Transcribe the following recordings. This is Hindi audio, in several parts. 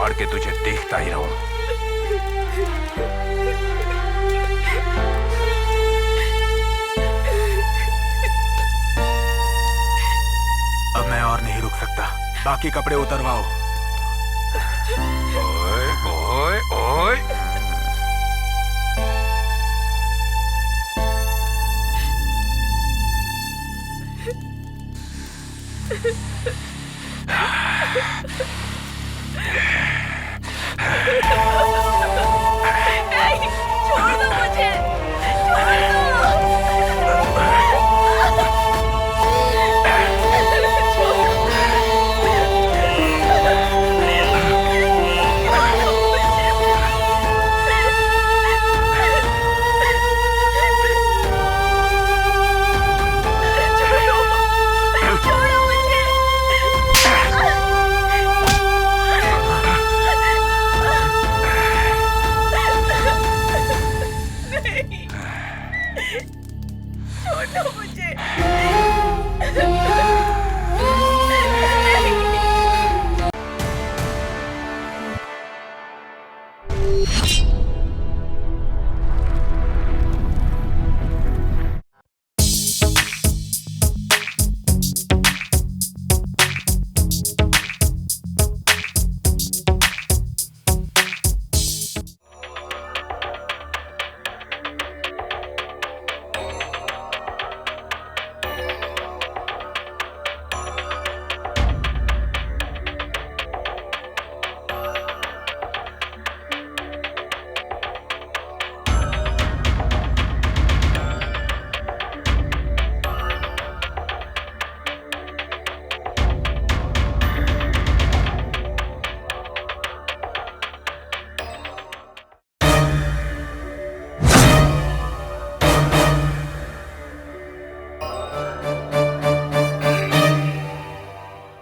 फाड़ के तुझे देखता ही रहूं। अब मैं और नहीं रुक सकता, बाकी कपड़े उतरवाओ। ओए ओए ओए, छोड़ दो मुझे, छोड़ दो।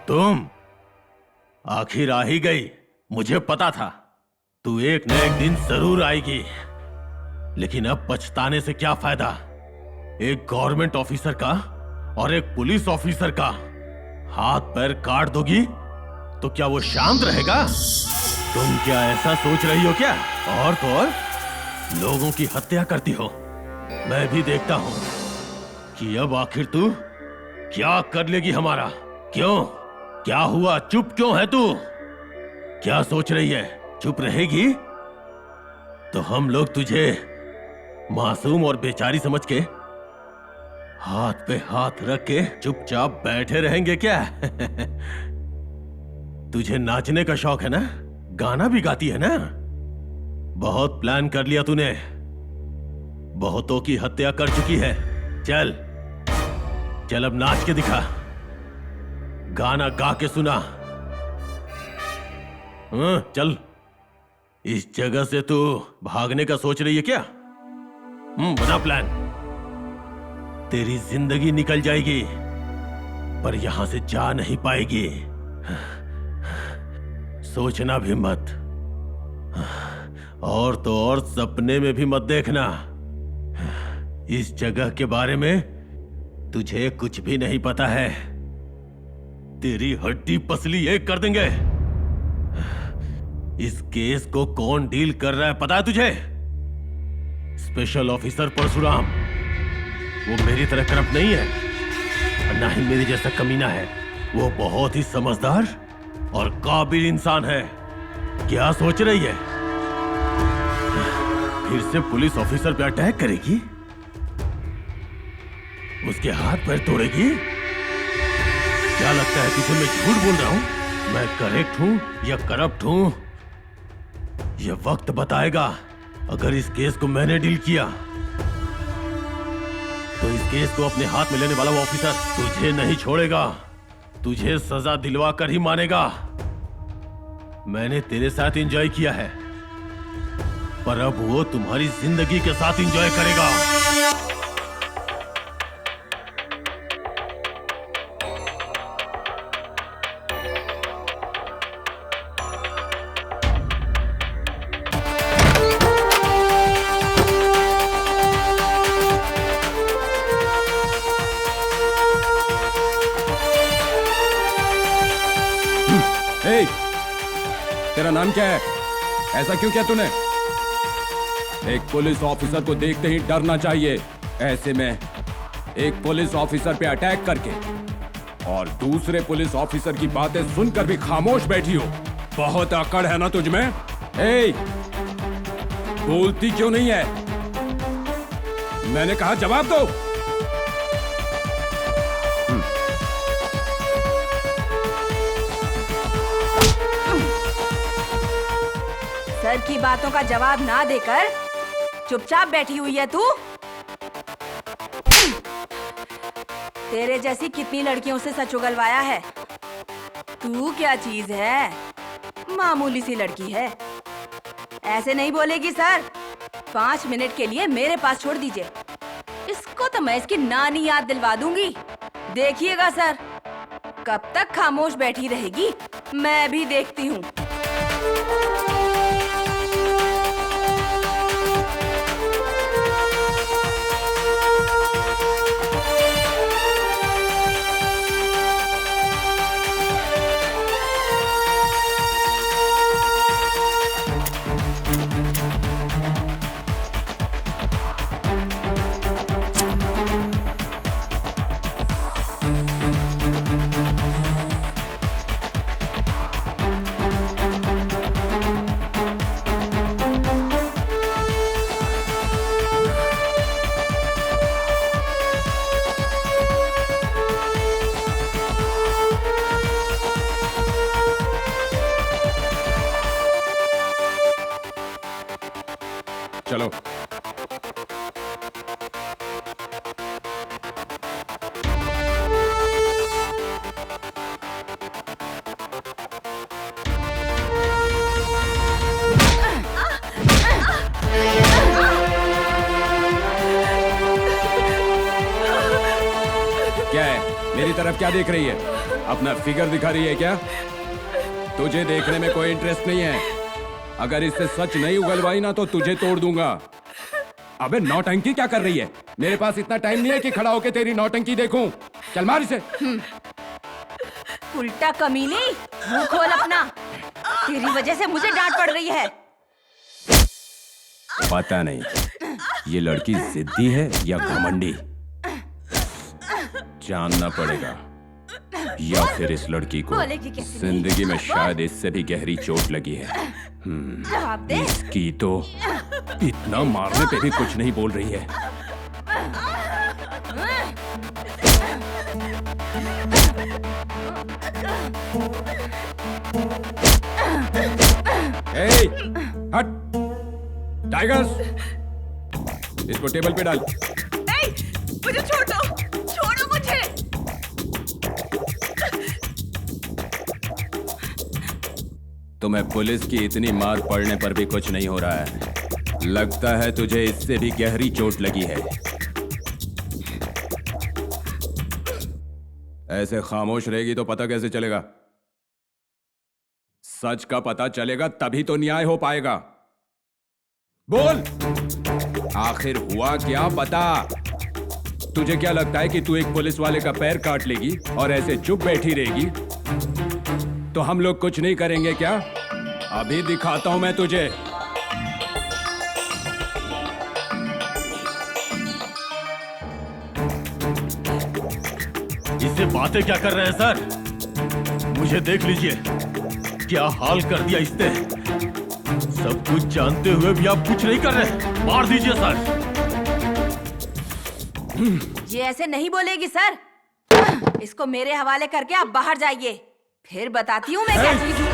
तुम आखिर आ ही गई। मुझे पता था तू एक न एक दिन जरूर आएगी, लेकिन अब पछताने से क्या फायदा। एक गवर्नमेंट ऑफिसर का और एक पुलिस ऑफिसर का हाथ पैर काट दोगी तो क्या वो शांत रहेगा? तुम क्या ऐसा सोच रही हो क्या? और तो और लोगों की हत्या करती हो। मैं भी देखता हूं कि अब आखिर तू क्या कर लेगी हमारा। क्यों, क्या हुआ? चुप क्यों है तू? क्या सोच रही है? चुप रहेगी तो हम लोग तुझे मासूम और बेचारी समझ के हाथ पे हाथ रख के चुपचाप बैठे रहेंगे क्या? तुझे नाचने का शौक है ना? गाना भी गाती है ना? बहुत प्लान कर लिया तूने, बहुतों की हत्या कर चुकी है। चल चल अब नाच के दिखा, गाना गा के सुना। चल, इस जगह से तू भागने का सोच रही है क्या? बना प्लान। तेरी जिंदगी निकल जाएगी पर यहां से जा नहीं पाएगी। सोचना भी मत, और तो और सपने में भी मत देखना। इस जगह के बारे में तुझे कुछ भी नहीं पता है। तेरी हड्डी पसली एक कर देंगे। इस केस को कौन डील कर रहा है पता है तुझे? Special officer Parshuram. वो मेरी तरह करप्ट नहीं है और ना ही मेरे जैसा कमीना है। वो बहुत ही समझदार और काबिल इंसान है। क्या सोच रही है? फिर से पुलिस ऑफिसर पे अटैक करेगी? उसके हाथ पैर तोड़ेगी? क्या लगता है तुझे मैं झूठ बोल रहा हूं? मैं करेक्ट हूं या करप्ट हूं ये वक्त बताएगा। अगर इस केस को मैंने डील किया तो इस केस को अपने हाथ में लेने वाला वो ऑफिसर तुझे नहीं छोड़ेगा। तुझे सजा दिलवा कर ही मानेगा। मैंने तेरे साथ एंजॉय किया है पर अब वो तुम्हारी जिंदगी के साथ एंजॉय करेगा। तेरा नाम क्या है? ऐसा क्यों किया तूने? एक पुलिस ऑफिसर को देखते ही डरना चाहिए। ऐसे में एक पुलिस ऑफिसर पे अटैक करके और दूसरे पुलिस ऑफिसर की बातें सुनकर भी खामोश बैठी हो। बहुत अकड़ है ना तुझमें? ए, बोलती क्यों नहीं है? मैंने कहा जवाब दो। सर की बातों का जवाब ना देकर चुपचाप बैठी हुई है तू। तेरे जैसी कितनी लड़कियों से सच उगलवाया है। तू क्या चीज है? मामूली सी लड़की है। ऐसे नहीं बोलेगी सर। 5 मिनट के लिए मेरे पास छोड़ दीजिए। इसको तो मैं इसकी नानी याद दिलवा दूंगी। देखिएगा सर, कब तक खामोश बैठी रहेगी मैं भी देखती हूँ। चलो। क्या है? मेरी तरफ क्या देख रही है? अपना फिगर दिखा रही है क्या? तुझे देखने में कोई इंटरेस्ट नहीं है। अगर इससे सच नहीं उगलवाई ना तो तुझे तोड़ दूंगा। अबे नौटंकी क्या कर रही है? मेरे पास इतना टाइम नहीं है कि खड़ा होके तेरी नौटंकी देखूं। चल मार इसे। उल्टा कमीनी, मुंह खोल अपना। तेरी वजह से मुझे डांट पड़ रही है। पता नहीं ये लड़की जिद्दी है या घमंडी। जानना पड़ेगा, या फिर इस लड़की को जिंदगी में शायद इससे भी गहरी चोट लगी है। जवाब दे। इसकी तो इतना मारने पे भी कुछ नहीं बोल रही है। ए, हट! टाइगर्स, इसको टेबल पे डाल। मुझे छोड़ दो, छोड़ो मुझे। तुम्हें पुलिस की इतनी मार पड़ने पर भी कुछ नहीं हो रहा है। लगता है तुझे इससे भी गहरी चोट लगी है। ऐसे खामोश रहेगी तो पता कैसे चलेगा? सच का पता चलेगा तभी तो न्याय हो पाएगा। बोल, आखिर हुआ क्या? बता। तुझे क्या लगता है कि तू एक पुलिस वाले का पैर काट लेगी और ऐसे चुप बैठी रहेगी तो हम लोग कुछ नहीं करेंगे क्या? अभी दिखाता हूं मैं तुझे। इससे बातें क्या कर रहे हैं सर? मुझे देख लीजिए, क्या हाल कर दिया इसने। सब कुछ जानते हुए भी आप कुछ नहीं कर रहे। मार दीजिए सर। ये ऐसे नहीं बोलेगी सर। इसको मेरे हवाले करके आप बाहर जाइए, फिर बताती हूँ मैं क्या चीज हूँ।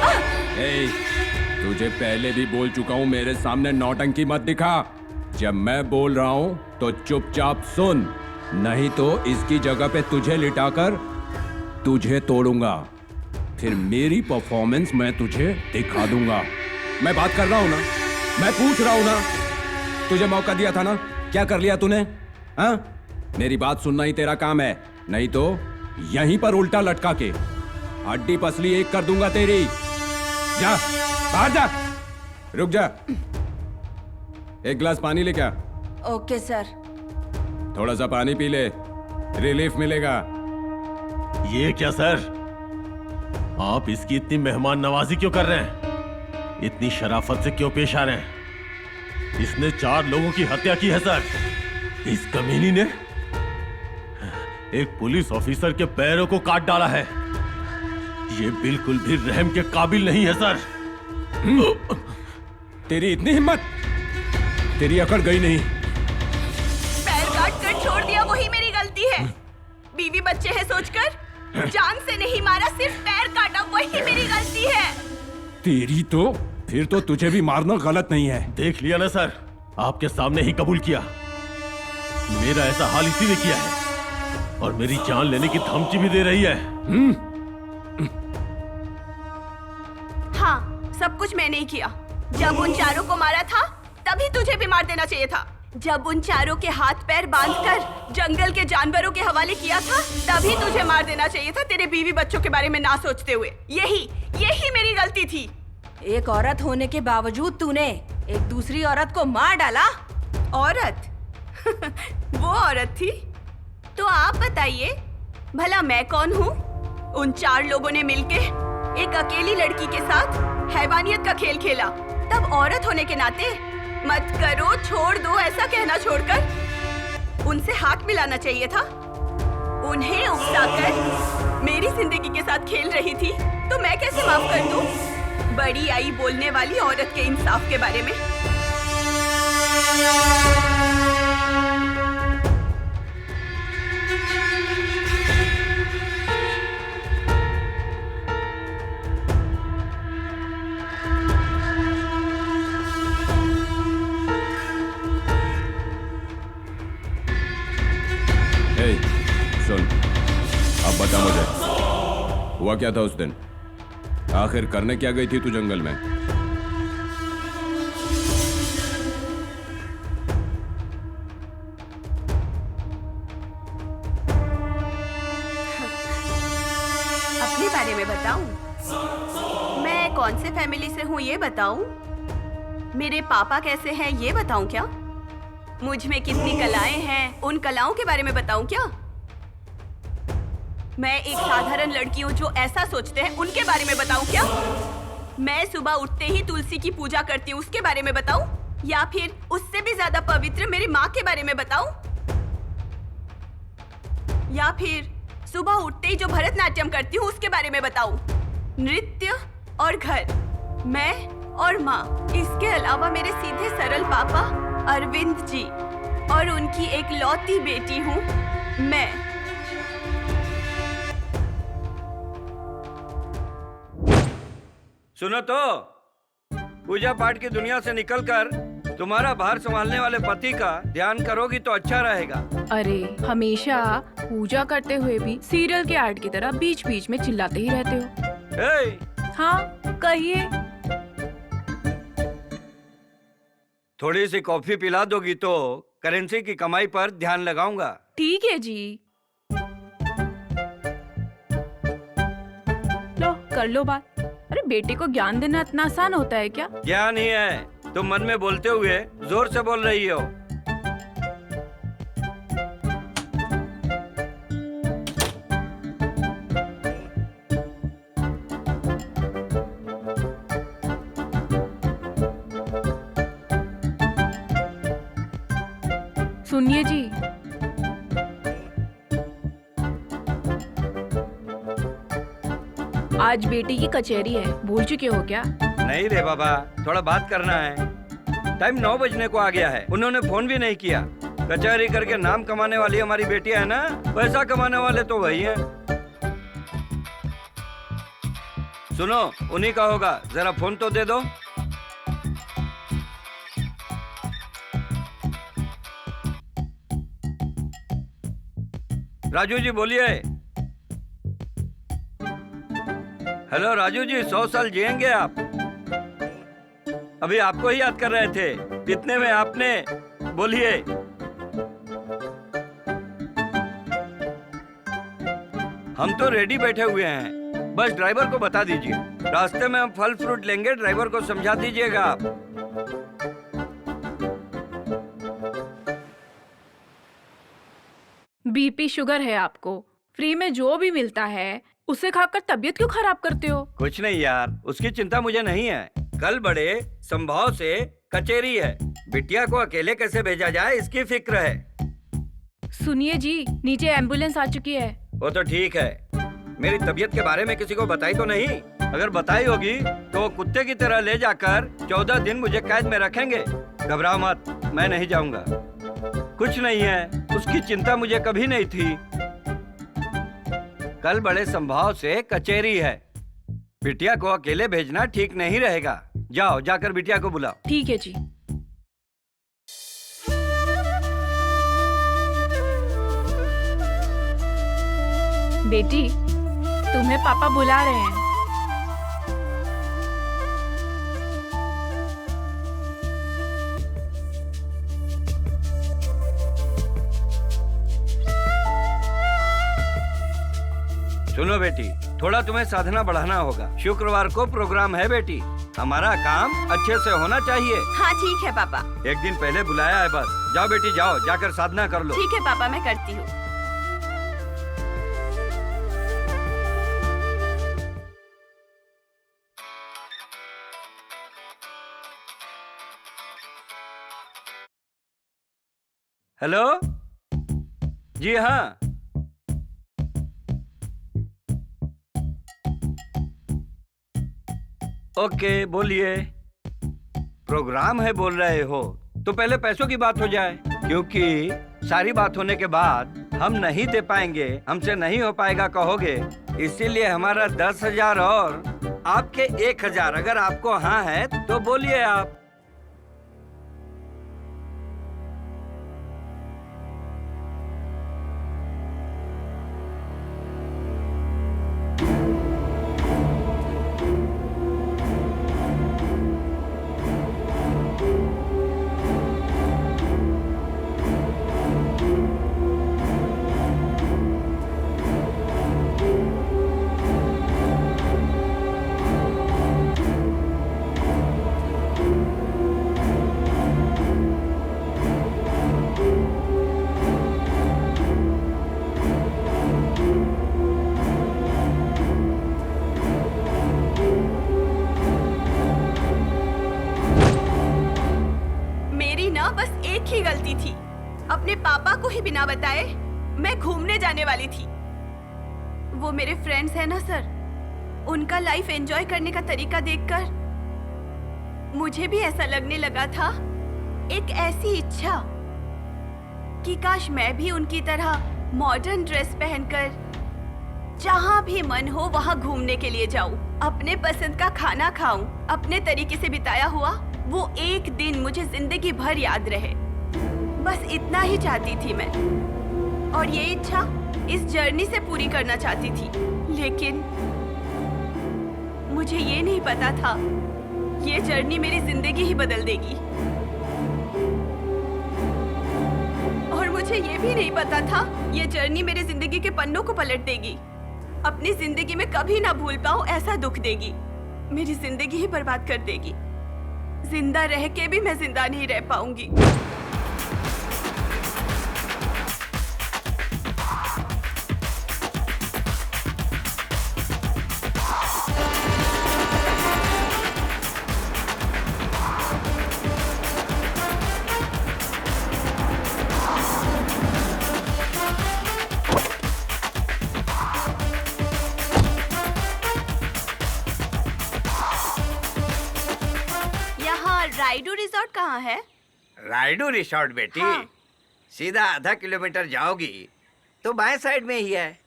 ए, तुझे पहले भी बोल चुका हूँ, मेरे सामने नौटंकी मत दिखा। जब मैं बोल रहा हूँ तो चुपचाप सुन, नहीं तो इसकी जगह पे तुझे लिटाकर तुझे तोड़ूंगा। फिर मेरी परफॉर्मेंस मैं तुझे दिखा दूंगा। मैं बात कर रहा हूँ ना, मैं पूछ रहा हूँ ना। तुझे मौका दिया था ना, क्या कर लिया तूने? हाँ, मेरी बात सुनना ही तेरा काम है, नहीं तो यहीं पर उल्टा लटका के हड्डी पसली एक कर दूंगा तेरी। जा बाहर जा। रुक जा, एक गिलास पानी ले क्या? Okay sir. थोड़ा सा पानी पी ले, रिलीफ मिलेगा। ये क्या सर, आप इसकी इतनी मेहमान नवाजी क्यों कर रहे हैं? इतनी शराफत से क्यों पेश आ रहे हैं? इसने 4 लोगों की हत्या की है सर। इस कमीनी ने एक पुलिस ऑफिसर के पैरों को काट डाला है। ये बिल्कुल भी रहम के काबिल नहीं है सर। तेरी इतनी हिम्मत, तेरी अकड़ गई नहीं। पैर काट कर छोड़ दिया वही मेरी गलती है। बीवी बच्चे हैं सोचकर जान से नहीं मारा, सिर्फ पैर काटा वही मेरी गलती है। तेरी तो फिर तो तुझे भी मारना गलत नहीं है। देख लिया ना सर, आपके सामने ही कबूल किया। मेरा ऐसा हाल इसी ने किया है और मेरी जान लेने की धमकी भी दे रही है। हाँ, सब कुछ मैंने ही किया। जब उन चारों को मारा था तभी तुझे भी मार देना चाहिए था। जब उन चारों के हाथ पैर बांधकर जंगल के जानवरों के हवाले किया था तभी तुझे मार देना चाहिए था, तेरे बीवी बच्चों के बारे में ना सोचते हुए। यही मेरी गलती थी। एक औरत होने के बावजूद तूने एक दूसरी औरत को मार डाला। औरत? वो औरत थी? तो आप बताइए भला मैं कौन हूँ? उन 4 लोगों ने मिलके एक अकेली लड़की के साथ हैवानियत का खेल खेला, तब औरत होने के नाते मत करो, छोड़ दो ऐसा कहना छोड़कर उनसे हाथ मिलाना चाहिए था। उन्हें उकसाकर मेरी जिंदगी के साथ खेल रही थी तो मैं कैसे माफ कर दूं? बड़ी आई बोलने वाली औरत के इंसाफ के बारे में। ए, सुन, अब बता मुझे हुआ क्या था उस दिन? आखिर करने क्या गई थी तू जंगल में? अपने बारे में बताऊं? मैं कौन से फैमिली से हूँ ये बताऊं? मेरे पापा कैसे हैं ये बताऊं क्या? मुझ में कितनी कलाएं हैं उन कलाओं के बारे में बताऊं क्या? मैं एक साधारण लड़की हूँ जो ऐसा सोचते हैं उनके बारे में बताऊं क्या? मैं सुबह उठते ही तुलसी की पूजा करती हूँ उसके बारे में बताऊं? या फिर उससे भी ज्यादा पवित्र मेरी माँ के बारे में बताऊं? या फिर सुबह उठते ही जो भरतनाट्यम करती हूँ उसके बारे में बताऊं? नृत्य और घर, मैं और माँ, इसके अलावा मेरे सीधे सरल पापा अरविंद जी और उनकी एक लौती बेटी हूँ मैं। सुनो तो, पूजा पाठ की दुनिया से निकलकर तुम्हारा बाहर संभालने वाले पति का ध्यान करोगी तो अच्छा रहेगा। अरे हमेशा पूजा करते हुए भी सीरियल के ऐड की तरह बीच बीच में चिल्लाते ही रहते हो। ए, हाँ कहिए। थोड़ी सी कॉफी पिला दोगी तो करेंसी की कमाई पर ध्यान लगाऊंगा। ठीक है जी, लो कर लो बात। अरे बेटे को ज्ञान देना इतना आसान होता है क्या? ज्ञान ही है, तुम मन में बोलते हुए जोर से बोल रही हो। सुनिए जी, आज बेटी की कचहरी है, भूल चुके हो क्या? नहीं रे बाबा, थोड़ा बात करना है। टाइम 9 बजने को आ गया है, उन्होंने फोन भी नहीं किया। कचहरी करके नाम कमाने वाली हमारी बेटियां है ना, पैसा कमाने वाले तो वही हैं। सुनो, उन्हीं का होगा, जरा फोन तो दे दो। राजू जी बोलिए। हेलो राजू जी, 100 साल जिएंगे आप। अभी आपको ही याद कर रहे थे। कितने में आपने? बोलिए। हम तो रेडी बैठे हुए हैं, बस ड्राइवर को बता दीजिए। रास्ते में हम फल फ्रूट लेंगे, ड्राइवर को समझा दीजिएगा आप। बीपी शुगर है आपको, फ्री में जो भी मिलता है उसे खाकर तबीयत क्यों खराब करते हो? कुछ नहीं यार, उसकी चिंता मुझे नहीं है। कल बड़े संभव से कचेरी है। बिटिया को अकेले कैसे भेजा जाए इसकी फिक्र है। सुनिए जी, नीचे एम्बुलेंस आ चुकी है। वो तो ठीक है, मेरी तबीयत के बारे में किसी को बताई तो नहीं? अगर बताई होगी तो वो कुत्ते की तरह ले जाकर 14 दिन मुझे कैद में रखेंगे। घबराओ मत, मैं नहीं जाऊंगा। कुछ नहीं है, उसकी चिंता मुझे कभी नहीं थी। कल बड़े संभव से कचेरी है। बिटिया को अकेले भेजना ठीक नहीं रहेगा। जाओ, जाकर बिटिया को बुलाओ। ठीक है जी। बेटी, तुम्हें पापा बुला रहे हैं। सुनो बेटी, थोड़ा तुम्हें साधना बढ़ाना होगा। शुक्रवार को प्रोग्राम है बेटी, हमारा काम अच्छे से होना चाहिए। हाँ ठीक है पापा। एक दिन पहले बुलाया है बस। जाओ बेटी जाओ, जाकर साधना कर लो। ठीक है पापा, मैं करती हूँ। हेलो जी हाँ, ओके बोलिए। प्रोग्राम है बोल रहे हो तो पहले पैसों की बात हो जाए, क्योंकि सारी बात होने के बाद हम नहीं दे पाएंगे, हमसे नहीं हो पाएगा कहोगे। इसीलिए हमारा 10,000 और आपके 1,000। अगर आपको हाँ है तो बोलिए आप। बस एक ही गलती थी, अपने पापा को ही बिना बताए मैं घूमने जाने वाली थी। वो मेरे फ्रेंड्स हैं ना सर, उनका लाइफ एंजॉय करने का तरीका देखकर मुझे भी ऐसा लगने लगा था, एक ऐसी इच्छा कि काश मैं भी उनकी तरह मॉडर्न ड्रेस पहनकर जहां भी मन हो वहां घूमने के लिए जाऊं, अपने पसंद का खाना खाऊं, अपने तरीके से बिताया हुआ वो एक दिन मुझे जिंदगी भर याद रहे। बस इतना ही चाहती थी मैं, और ये इच्छा इस जर्नी से पूरी करना चाहती थी। लेकिन मुझे ये नहीं पता था ये जर्नी मेरी जिंदगी ही बदल देगी, और मुझे ये भी नहीं पता था ये जर्नी मेरी जिंदगी के पन्नों को पलट देगी, अपनी जिंदगी में कभी ना भूल पाऊं ऐसा दुख देगी, मेरी जिंदगी ही बर्बाद कर देगी। जिंदा रह के भी मैं जिंदा नहीं रह पाऊंगी। राइडू रिजॉर्ट कहाँ है? राइडू रिसोर्ट बेटी, हाँ। सीधा आधा किलोमीटर जाओगी तो बाएं साइड में ही है।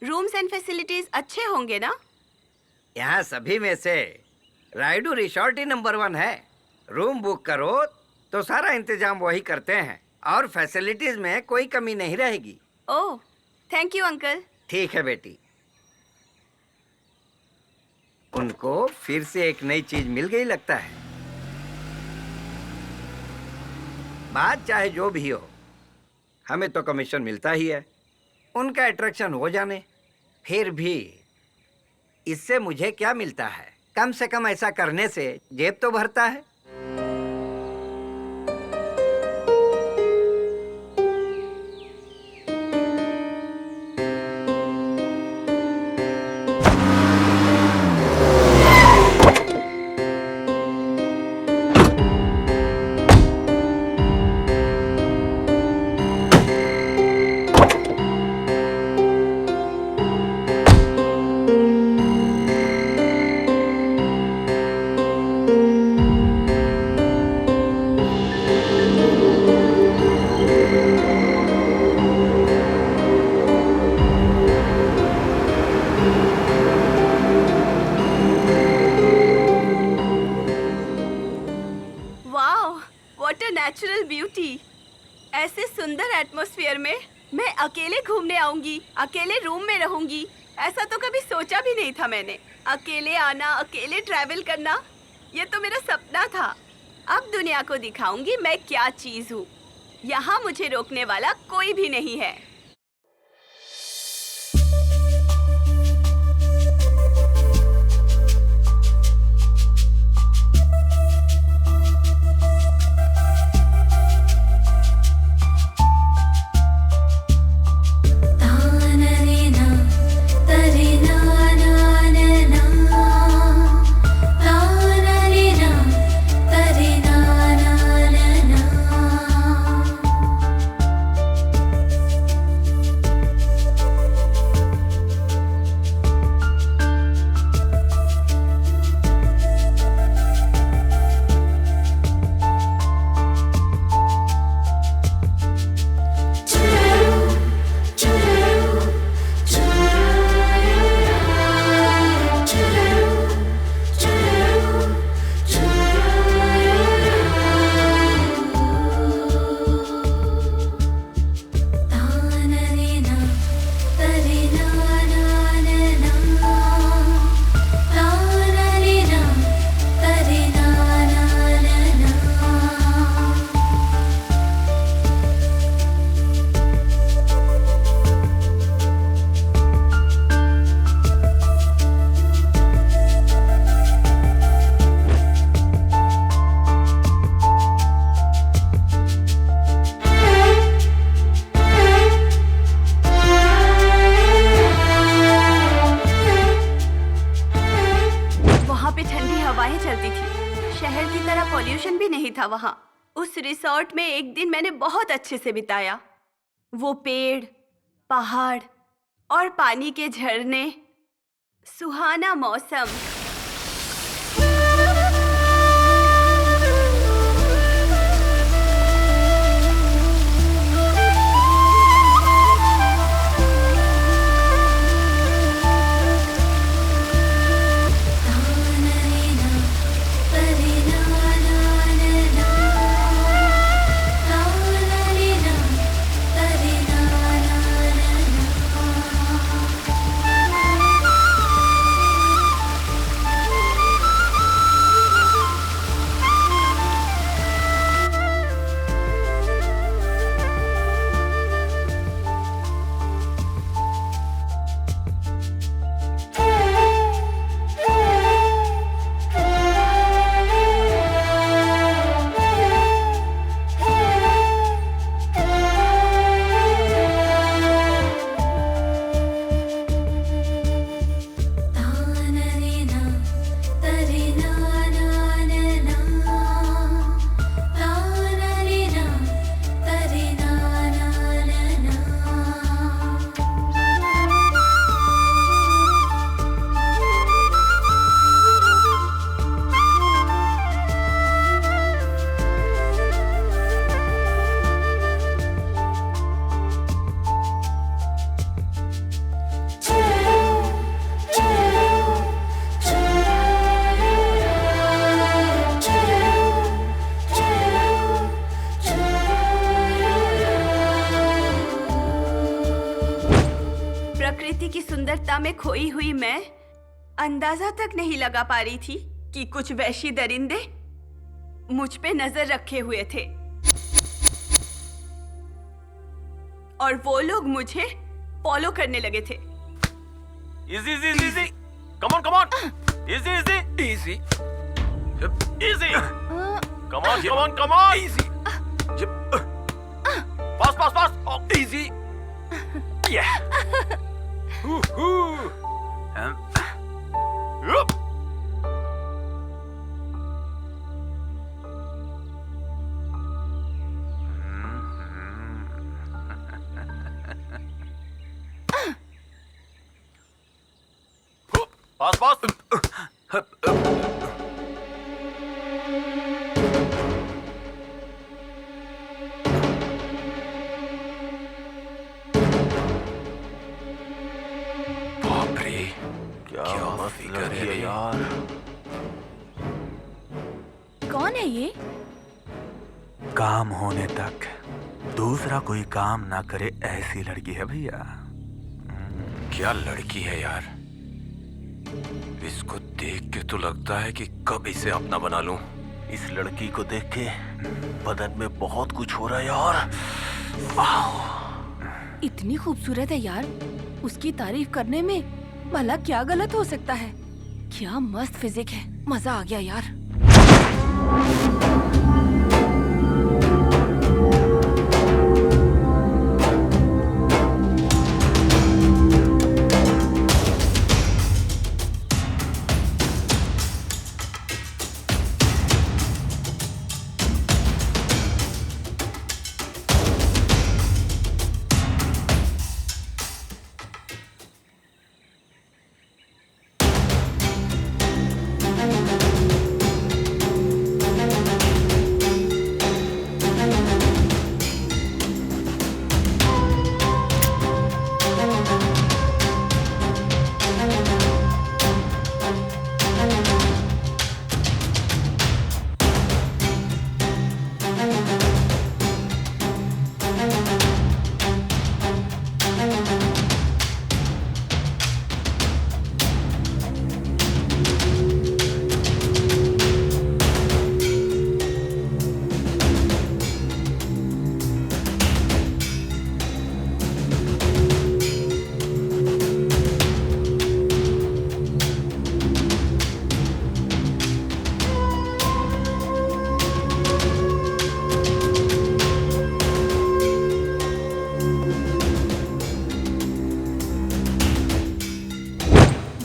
रूम्स एंड फैसिलिटीज अच्छे होंगे ना? यहाँ सभी में से राइडू रिसोर्ट ही नंबर 1 है। रूम बुक करो तो सारा इंतजाम वही करते हैं, और फैसिलिटीज में कोई कमी नहीं रहेगी। ओह, थैंक यू अंकल। ठीक है बेटी। उनको फिर से एक नई चीज मिल गई लगता है। बात चाहे जो भी हो, हमें तो कमीशन मिलता ही है, उनका अट्रैक्शन हो जाने। फिर भी इससे मुझे क्या मिलता है? कम से कम ऐसा करने से जेब तो भरता है। ऐसे सुंदर एटमॉस्फेयर में मैं अकेले घूमने आऊंगी, अकेले रूम में रहूंगी, ऐसा तो कभी सोचा भी नहीं था मैंने। अकेले आना, अकेले ट्रैवल करना, ये तो मेरा सपना था। अब दुनिया को दिखाऊंगी मैं क्या चीज हूँ। यहाँ मुझे रोकने वाला कोई भी नहीं है। पॉल्यूशन भी नहीं था वहाँ। उस रिसोर्ट में एक दिन मैंने बहुत अच्छे से बिताया। वो पेड़, पहाड़ और पानी के झरने, सुहाना मौसम। प्रकृति की सुंदरता में खोई हुई मैं अंदाजा तक नहीं लगा पा रही थी कि कुछ वहशी दरिंदे मुझ पे नजर रखे हुए थे और वो लोग मुझे फॉलो करने लगे थे। Easy, easy, easy. Come on, come on. Easy, easy. Easy. Easy. Come on, come on, come on. Easy. Fast, fast, fast. Oh. Easy. Yeah. Woohoo. Yup. Fast, fast. बाप रे, क्या फिगर है यार। कौन है ये? काम होने तक दूसरा कोई काम ना करे ऐसी लड़की है भैया। क्या लड़की है यार, इसको देख के तो लगता है कि कब इसे अपना बना लूं। इस लड़की को देख के बदन में बहुत कुछ हो रहा है यार। वाह! इतनी खूबसूरत है यार, उसकी तारीफ करने में भला क्या गलत हो सकता है। क्या मस्त फिजिक है, मजा आ गया यार।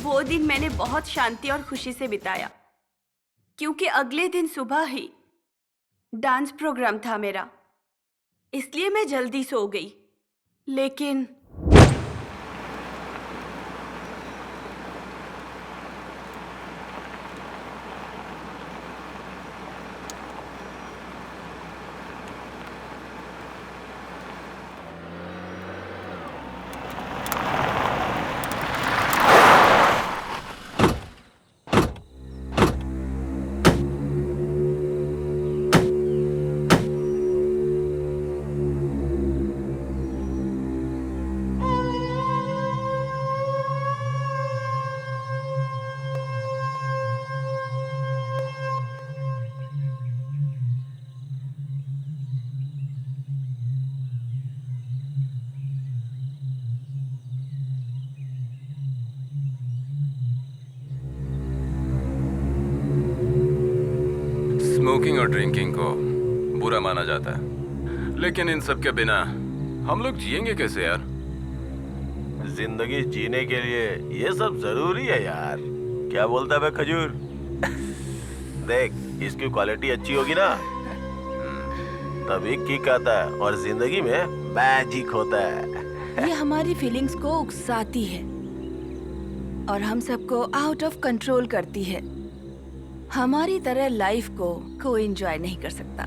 वो दिन मैंने बहुत शांति और खुशी से बिताया, क्योंकि अगले दिन सुबह ही डांस प्रोग्राम था मेरा, इसलिए मैं जल्दी सो गई। लेकिन स्मोकिंग और ड्रिंकिंग को बुरा माना जाता है, लेकिन इन सब के बिना हम लोग जिएंगे कैसे यार? जिंदगी जीने के लिए ये सब जरूरी है यार। क्या बोलता है बे खजूर? देख, इसकी क्वालिटी अच्छी होगी ना तभी किक आता है और जिंदगी में मैजिक होता है। ये हमारी फीलिंग्स को उकसाती है और हम सबको आउट ऑफ कंट्रोल करती है। हमारी तरह लाइफ को कोई एंजॉय नहीं कर सकता।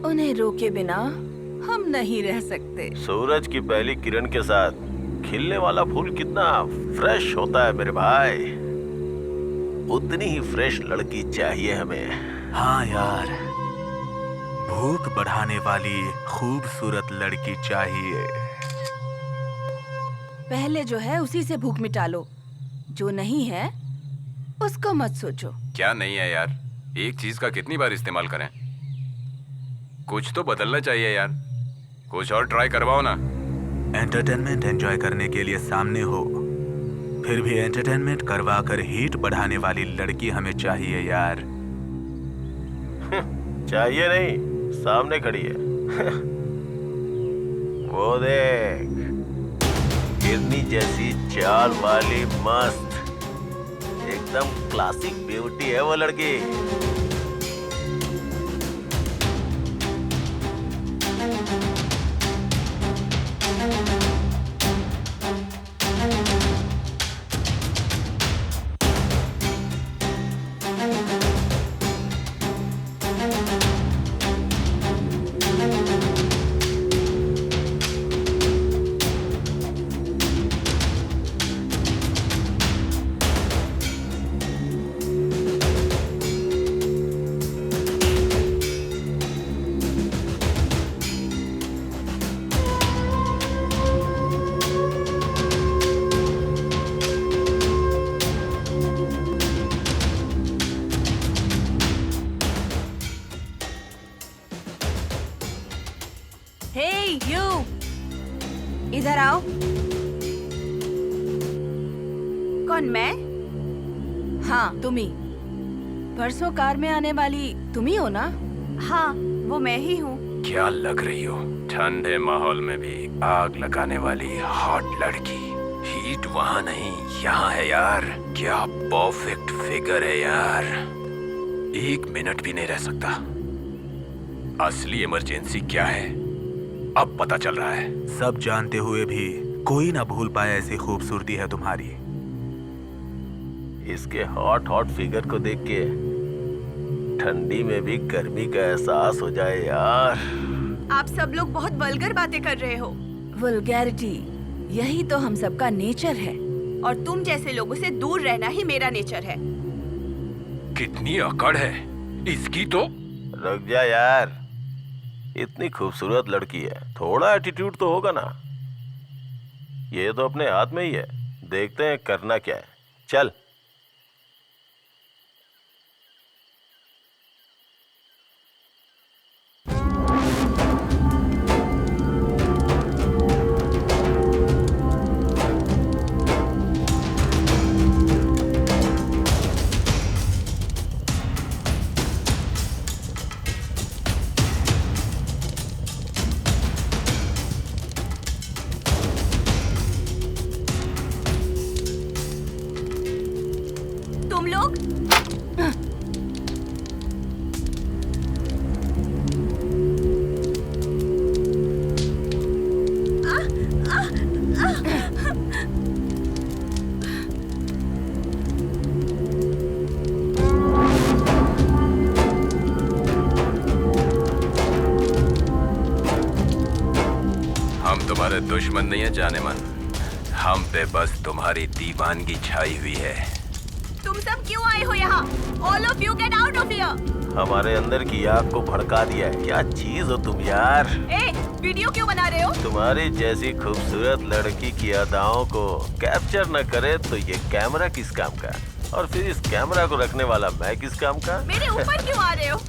उन्हें रोके बिना हम नहीं रह सकते। सूरज की पहली किरण के साथ खिलने वाला फूल कितना फ्रेश होता है मेरे भाई, उतनी ही फ्रेश लड़की चाहिए हमें। हाँ यार, भूख बढ़ाने वाली खूबसूरत लड़की चाहिए। पहले जो है उसी से भूख मिटा लो, जो नहीं है उसको मत सोचो। क्या नहीं है यार, एक चीज का कितनी बार इस्तेमाल करें? कुछ तो बदलना चाहिए यार, कुछ और ट्राई करवाओ ना। एंटरटेनमेंट एंजॉय करने के लिए सामने हो, फिर भी एंटरटेनमेंट करवा कर हीट बढ़ाने वाली लड़की हमें चाहिए यार। चाहिए नहीं, सामने खड़ी है। वो देख, हिरनी जैसी चाल वाली मस्त एकदम क्लासिक ब्यूटी है वो लड़की। बताओ। कौन, मैं? हाँ, तुम ही। परसों कार में आने वाली तुम ही हो ना? हाँ, वो मैं ही हूँ। क्या लग रही हो, ठंडे माहौल में भी आग लगाने वाली हॉट लड़की। हीट वहाँ नहीं, यहाँ है यार। क्या परफेक्ट फिगर है यार, 1 मिनट भी नहीं रह सकता। असली इमरजेंसी क्या है अब पता चल रहा है। सब जानते हुए भी कोई ना भूल पाए ऐसी खूबसूरती है तुम्हारी। इसके हॉट हॉट फिगर को देख के ठंडी में भी गर्मी का एहसास हो जाए यार। आप सब लोग बहुत वल्गर बातें कर रहे हो। वल्गैरिटी, यही तो हम सबका नेचर है। और तुम जैसे लोगों से दूर रहना ही मेरा नेचर है। कितनी अकड़ है इसकी तो। रुक जा यार, इतनी खूबसूरत लड़की है, थोड़ा एटीट्यूड तो होगा ना। ये तो अपने हाथ में ही है, देखते हैं करना क्या है। चल। तुम लोग हम तुम्हारे दुश्मन नहीं है जाने मन, हम पे बस तुम्हारी दीवानगी छाई हुई है। तुम सब क्यों आए हो यहाँ? All of you get out of here! हमारे अंदर की आग को भड़का दिया है। क्या चीज हो तुम यार। ए, वीडियो क्यों बना रहे हो? तुम्हारी जैसी खूबसूरत लड़की की अदाओं को कैप्चर न करे तो ये कैमरा किस काम का, और फिर इस कैमरा को रखने वाला मैं किस काम का। मेरे ऊपर क्यों आ रहे हो?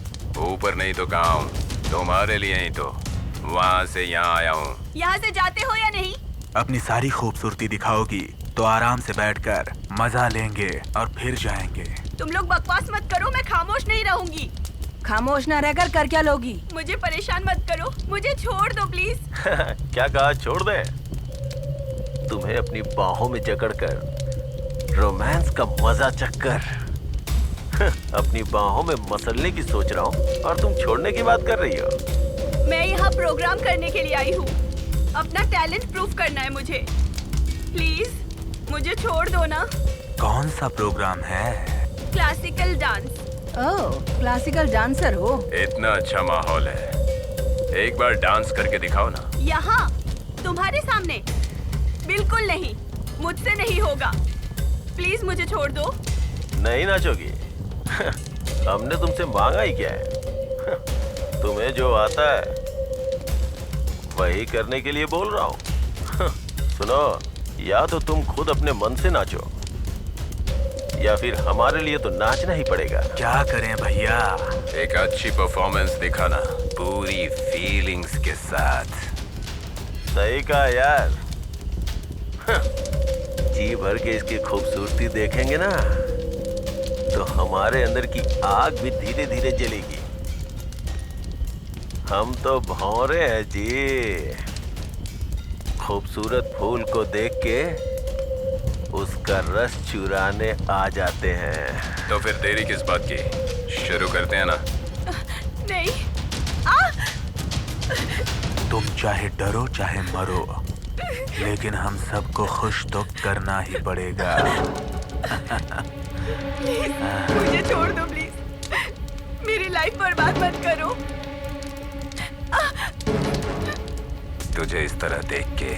ऊपर नहीं तो कहाँ हूँ, तुम्हारे लिए ही तो वहाँ से यहाँ आया हूँ। यहाँ से जाते हो या नहीं? अपनी सारी खूबसूरती दिखाओगी तो आराम से बैठकर मजा लेंगे और फिर जाएंगे। तुम लोग बकवास मत करो, मैं खामोश नहीं रहूंगी। खामोश ना रहकर कर क्या लोगी? मुझे परेशान मत करो, मुझे छोड़ दो प्लीज। क्या कहा, छोड़ दे? तुम्हें अपनी बाहों में जकड़कर रोमांस का मजा चक्कर अपनी बाहों में मसलने की सोच रहा हूँ और तुम छोड़ने की बात कर रही हो। मैं यहाँ प्रोग्राम करने के लिए आई हूँ, अपना टैलेंट प्रूव करना है मुझे। प्लीज मुझे छोड़ दो ना। कौन सा प्रोग्राम है? Classical dance. Oh, classical dancer हो? इतना अच्छा माहौल है, एक बार डांस करके दिखाओ ना। यहाँ तुम्हारे सामने? बिल्कुल नहीं, मुझसे नहीं होगा। प्लीज मुझे छोड़ दो। नहीं नाचोगी? हमने तुमसे मांगा ही क्या है? तुम्हें जो आता है वही करने के लिए बोल रहा हूँ। सुनो, या तो तुम खुद अपने मन से नाचो या फिर हमारे लिए तो नाचना ही पड़ेगा। क्या करें भैया? एक अच्छी परफॉर्मेंस दिखाना, पूरी फीलिंग्स के साथ। सही कहा यार। जी भर के इसकी खूबसूरती देखेंगे ना तो हमारे अंदर की आग भी धीरे धीरे जलेगी। हम तो भौरे हैं जी। खूबसूरत फूल को देख के उसका रस चुराने आ जाते हैं। तो फिर देरी किस बात की, शुरू करते हैं ना। नहीं। तुम चाहे डरो चाहे मरो, लेकिन हम सबको खुश तो करना ही पड़ेगा। मुझे छोड़ दो प्लीज, मेरी लाइफ बर्बाद मत करो। तुझे इस तरह देख के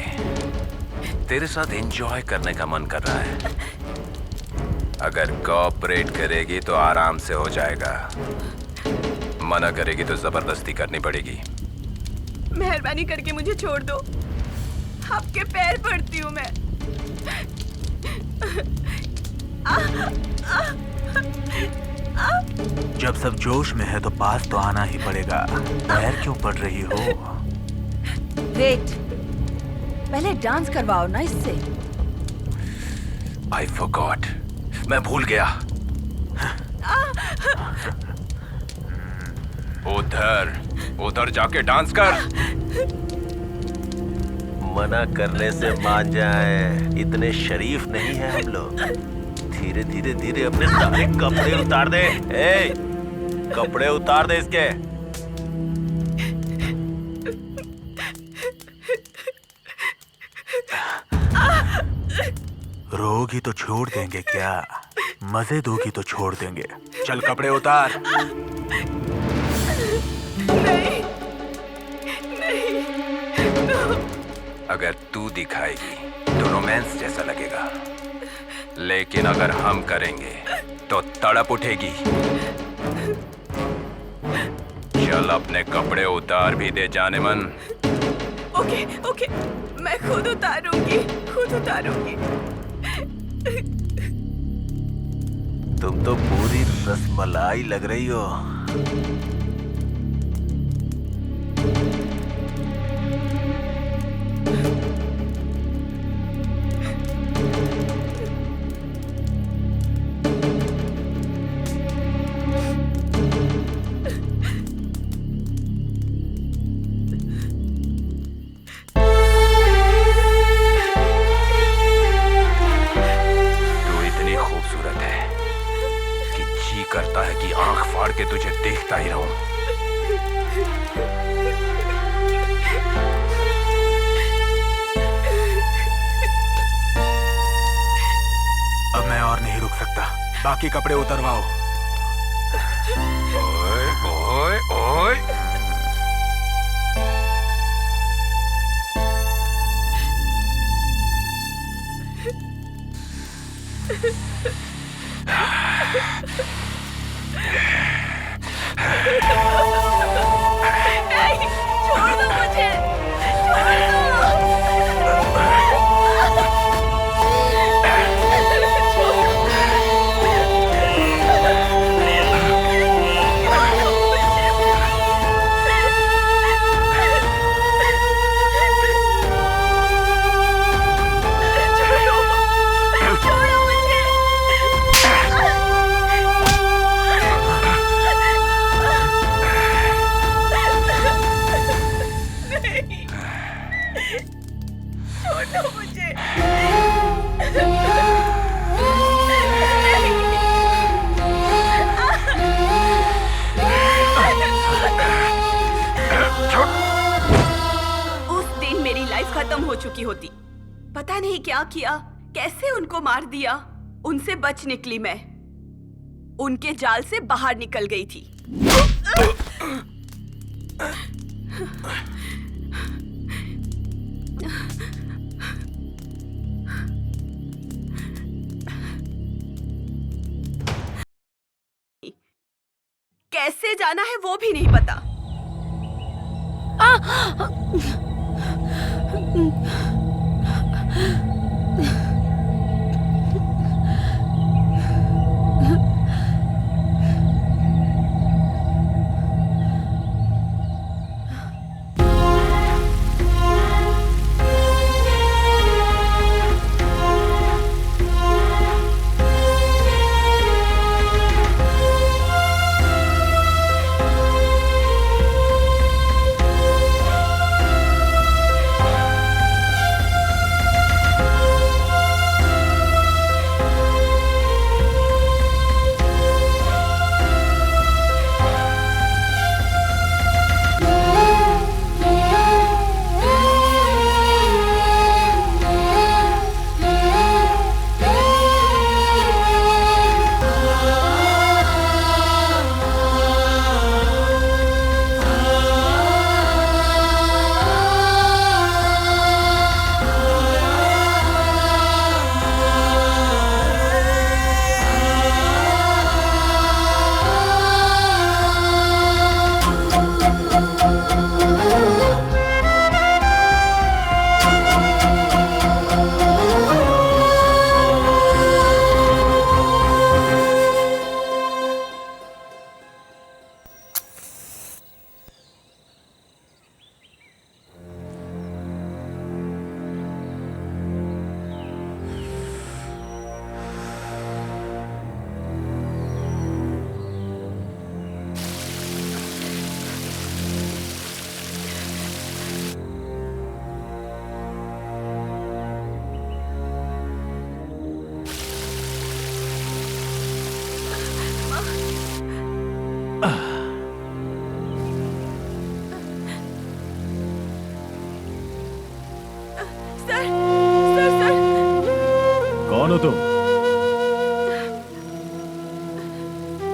तेरे साथ एंजॉय करने का मन कर रहा है। अगर कोऑपरेट करेगी तो आराम से हो जाएगा, मना करेगी तो जबरदस्ती करनी पड़ेगी। मेहरबानी करके मुझे छोड़ दो, आपके पैर पड़ती हूँ मैं। जब सब जोश में है तो पास तो आना ही पड़ेगा। पैर क्यों पड़ रही हो? वेट, पहले डांस करवाओ ना इससे। आई फॉरगॉट, मैं भूल गया। उधर उधर जाके डांस कर। मना करने से मान जाए, इतने शरीफ नहीं है हम लोग। धीरे धीरे धीरे अपने सारे कपड़े उतार दे। ए, कपड़े उतार दे इसके। रोगी तो छोड़ देंगे क्या? मजे दोगी तो छोड़ देंगे। चल कपड़े उतार। अगर तू दिखाएगी तो रोमांस जैसा लगेगा, लेकिन अगर हम करेंगे तो तड़प उठेगी। चल अपने कपड़े उतार भी दे जाने मन। ओके ओके, मैं खुद उतारूंगी, खुद उतारूंगी। तुम तो पूरी रसमलाई लग रही हो। करता है कि आंख फाड़ के तुझे देखता ही रहूं। अब मैं और नहीं रुक सकता, बाकी कपड़े उतरवाओ। ओए ओए ओए, नहीं, छोड़ दो मुझे, छोड़ दो। खत्म हो चुकी होती। पता नहीं क्या किया, कैसे उनको मार दिया। उनसे बच निकली मैं, उनके जाल से बाहर निकल गई थी। कैसे जाना है वो भी नहीं पता।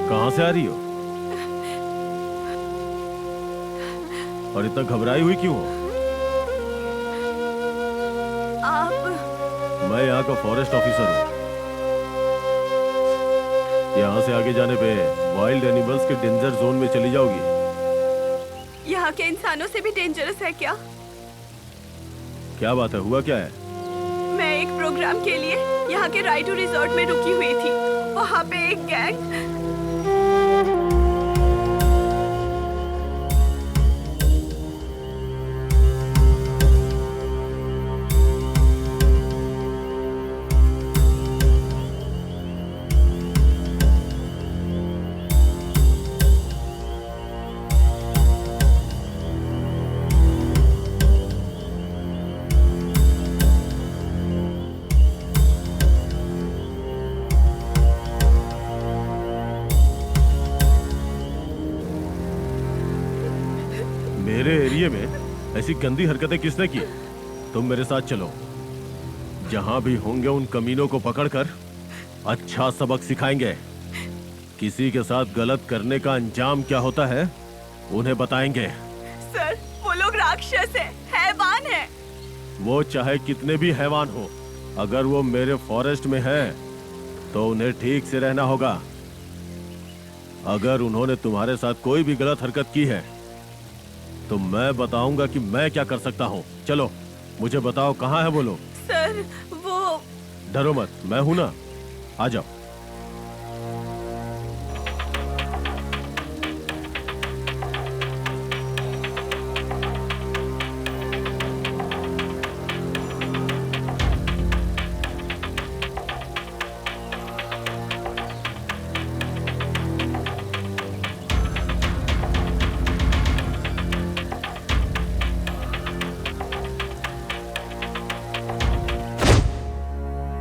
कहां से आ रही हो? और इतना घबराई हुई क्यों हो? आप मैं यहाँ का फॉरेस्ट ऑफिसर हूँ। यहाँ से आगे जाने पे वाइल्ड एनिमल्स के डेंजर जोन में चली जाओगी। यहाँ के इंसानों से भी डेंजरस है क्या? क्या बात है, हुआ क्या है? मैं एक प्रोग्राम के लिए यहाँ के राइडू रिजॉर्ट में रुकी हुई थी। वहाँ पे एक गैंग मेरे एरिया में ऐसी गंदी हरकतें किसने की? तुम मेरे साथ चलो। जहां भी होंगे उन कमीनों को पकड़कर अच्छा सबक सिखाएंगे। किसी के साथ गलत करने का अंजाम क्या होता है उन्हें बताएंगे। सर, वो लोग राक्षस है, हैवान है। वो चाहे कितने भी हैवान हो, अगर वो मेरे फॉरेस्ट में है तो उन्हें ठीक से रहना होगा। अगर उन्होंने तुम्हारे साथ कोई भी गलत हरकत की है तो मैं बताऊंगा कि मैं क्या कर सकता हूँ। चलो मुझे बताओ, कहाँ है वो लोग? सर, वो डरो मत, मैं हूं ना, आ जाओ।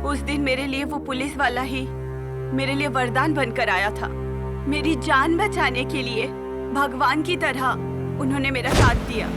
उस दिन मेरे लिए वो पुलिस वाला ही मेरे लिए वरदान बनकर आया था। मेरी जान बचाने के लिए भगवान की तरह उन्होंने मेरा साथ दिया।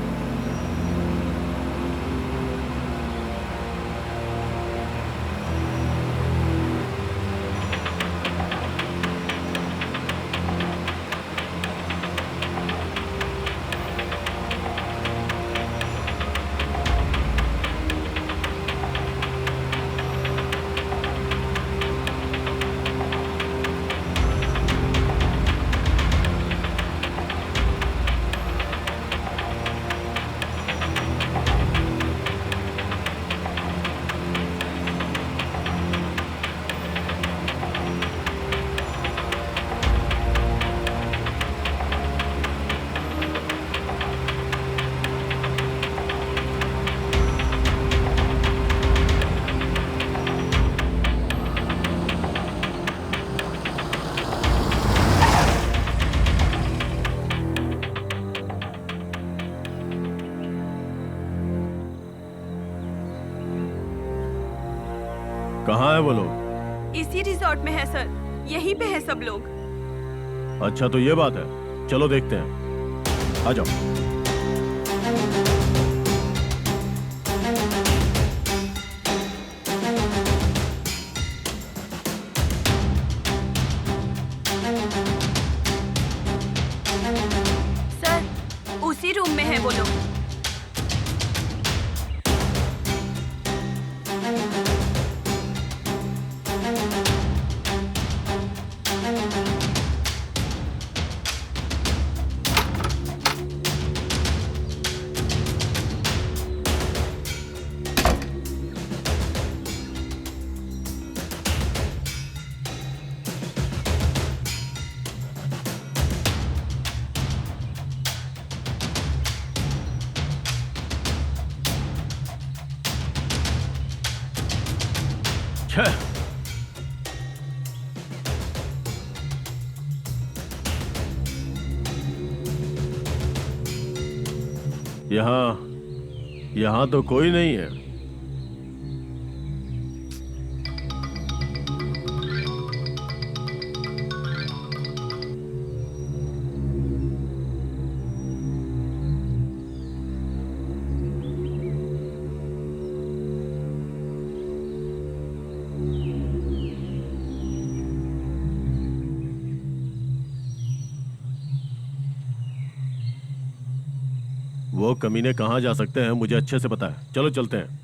कहाँ है वो लोग? इसी रिजॉर्ट में है सर, यहीं पे है सब लोग। अच्छा तो ये बात है, चलो देखते हैं, आ जाओ। सर, उसी रूम में है वो लोग। छह। यहाँ तो कोई नहीं है। वो कमीने कहाँ जा सकते हैं मुझे अच्छे से पता है। चलो चलते हैं।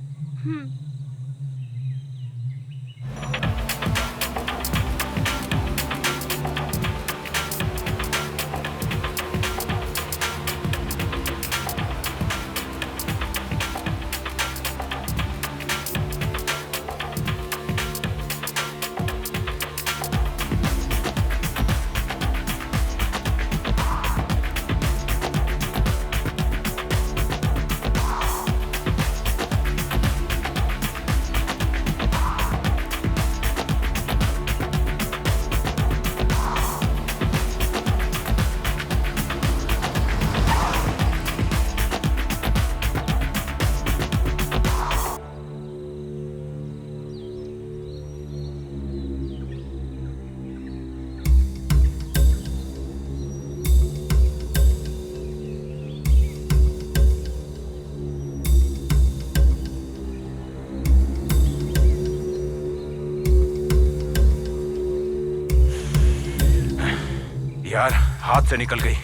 यार हाथ से निकल गई।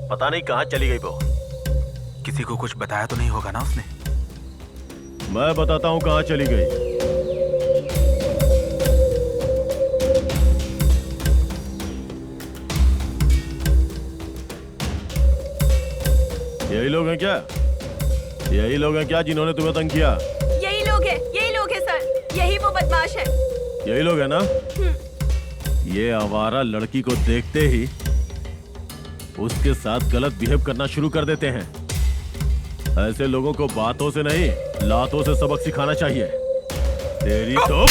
पता नहीं कहाँ चली गई वो। किसी को कुछ बताया तो नहीं होगा ना उसने? मैं बताता हूँ कहाँ चली गई। यही लोग हैं क्या? यही लोग हैं क्या जिन्होंने तुम्हें तंग किया? यही लोग हैं सर, यही वो बदमाश है। यही लोग हैं ना? ये आवारा लड़की को देखते ही उसके साथ गलत बिहेव करना शुरू कर देते हैं। ऐसे लोगों को बातों से नहीं लातों से सबक सिखाना चाहिए। तेरी तो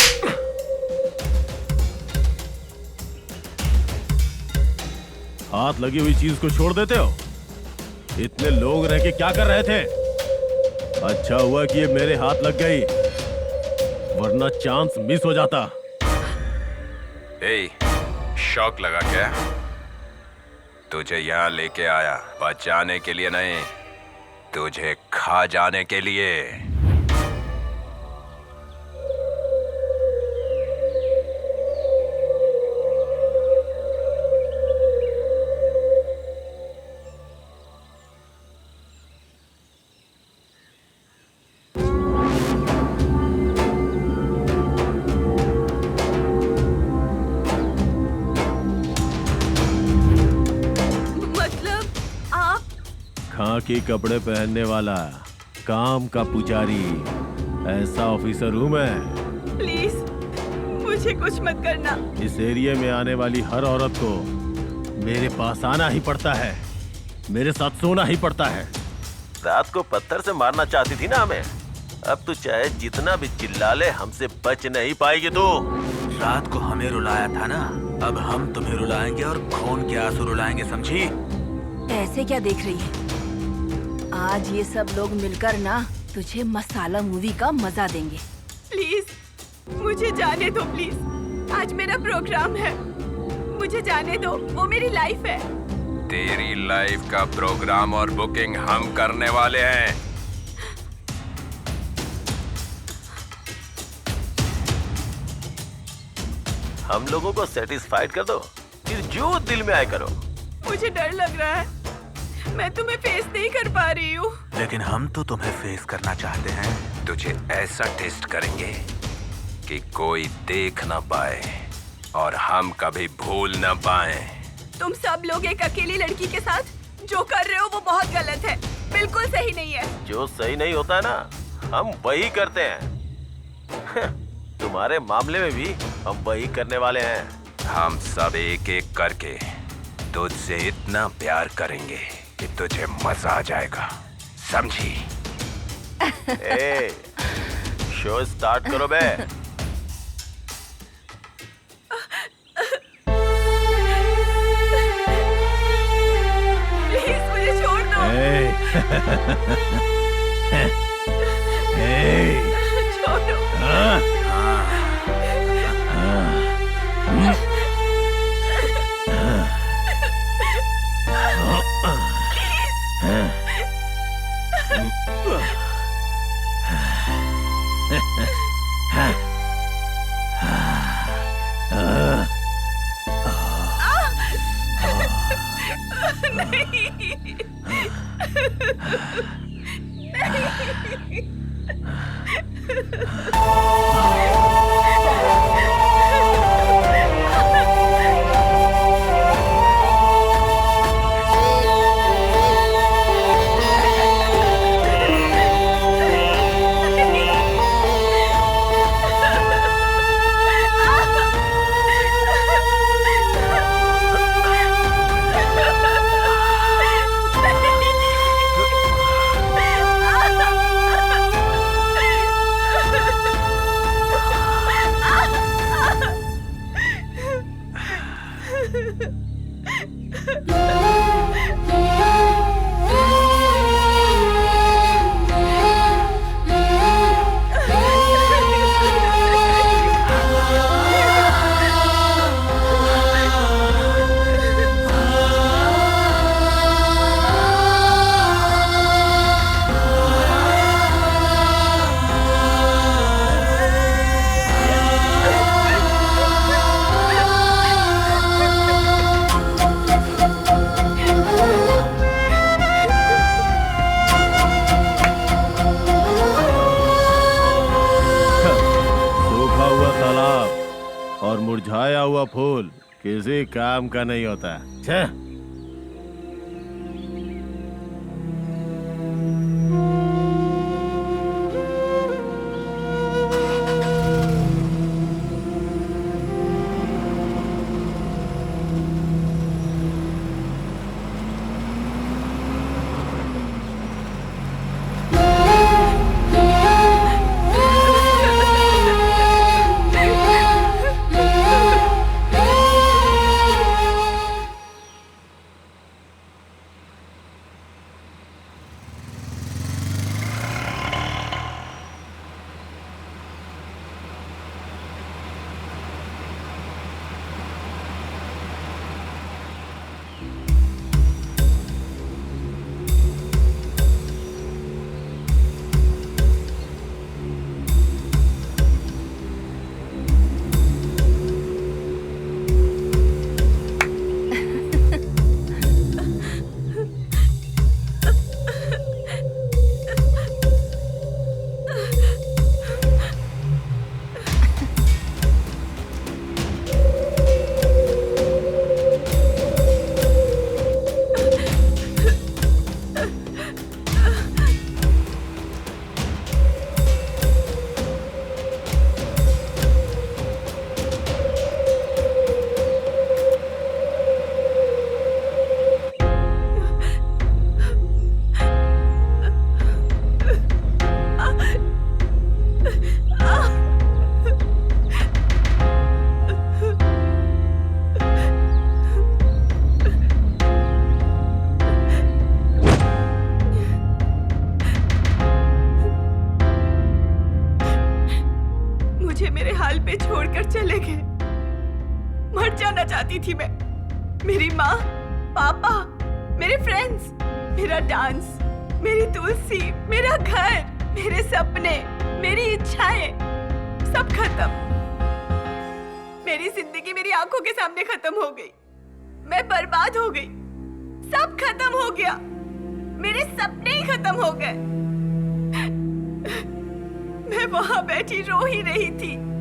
हाथ लगी हुई चीज को छोड़ देते हो। इतने लोग रह के क्या कर रहे थे? अच्छा हुआ कि ये मेरे हाथ लग गई, वरना चांस मिस हो जाता। ए, शौक लगा क्या? तुझे यहाँ लेके आया बचाने के लिए नहीं, तुझे खा जाने के लिए। खाकी कपड़े पहनने वाला काम का पुजारी, ऐसा ऑफिसर हूं मैं। प्लीज मुझे कुछ मत करना। इस एरिया में आने वाली हर औरत को मेरे पास आना ही पड़ता है, मेरे साथ सोना ही पड़ता है। रात को पत्थर से मारना चाहती थी ना हमें, अब तू चाहे जितना भी चिल्ला ले हमसे बच नहीं पाएगी तू। रात को हमें रुलाया था ना, अब हम तुम्हें रुलाएंगे और खून के आंसू रुलाएंगे, समझी? ऐसे क्या देख रही है? आज ये सब लोग मिलकर ना तुझे मसाला मूवी का मजा देंगे। प्लीज मुझे जाने दो, प्लीज। आज मेरा प्रोग्राम है, मुझे जाने दो, वो मेरी लाइफ है। तेरी लाइफ का प्रोग्राम और बुकिंग हम करने वाले हैं। हम लोगों को सेटिस्फाइड कर दो, फिर जो दिल में आए करो। मुझे डर लग रहा है, मैं तुम्हें फेस नहीं कर पा रही हूँ। लेकिन हम तो तुम्हें फेस करना चाहते हैं। तुझे ऐसा टेस्ट करेंगे कि कोई देख ना पाए और हम कभी भूल ना पाए। तुम सब लोग एक अकेली लड़की के साथ जो कर रहे हो वो बहुत गलत है, बिल्कुल सही नहीं है। जो सही नहीं होता है ना, हम वही करते हैं। तुम्हारे मामले में भी हम वही करने वाले हैं। हम सब एक एक करके तुझसे इतना प्यार करेंगे कि तुझे मजा आ जाएगा, समझी? ए, शो स्टार्ट करो बे। प्लीज मुझे छोड़ दो। छोड़ो। नहीं। सूखा हुआ तालाब और मुरझाया हुआ फूल किसी काम का नहीं होता। छे। चाहती थी मैं। मेरी माँ, पापा, मेरे फ्रेंड्स, मेरा डांस, मेरी तुलसी, मेरा घर, मेरे सपने, मेरी इच्छाएं, सब खत्म। मेरी जिंदगी मेरी आंखों के सामने खत्म हो गई। मैं बर्बाद हो गई। सब खत्म हो गया। मेरे सपने ही खत्म हो गए। मैं वहां बैठी रो ही रही थी।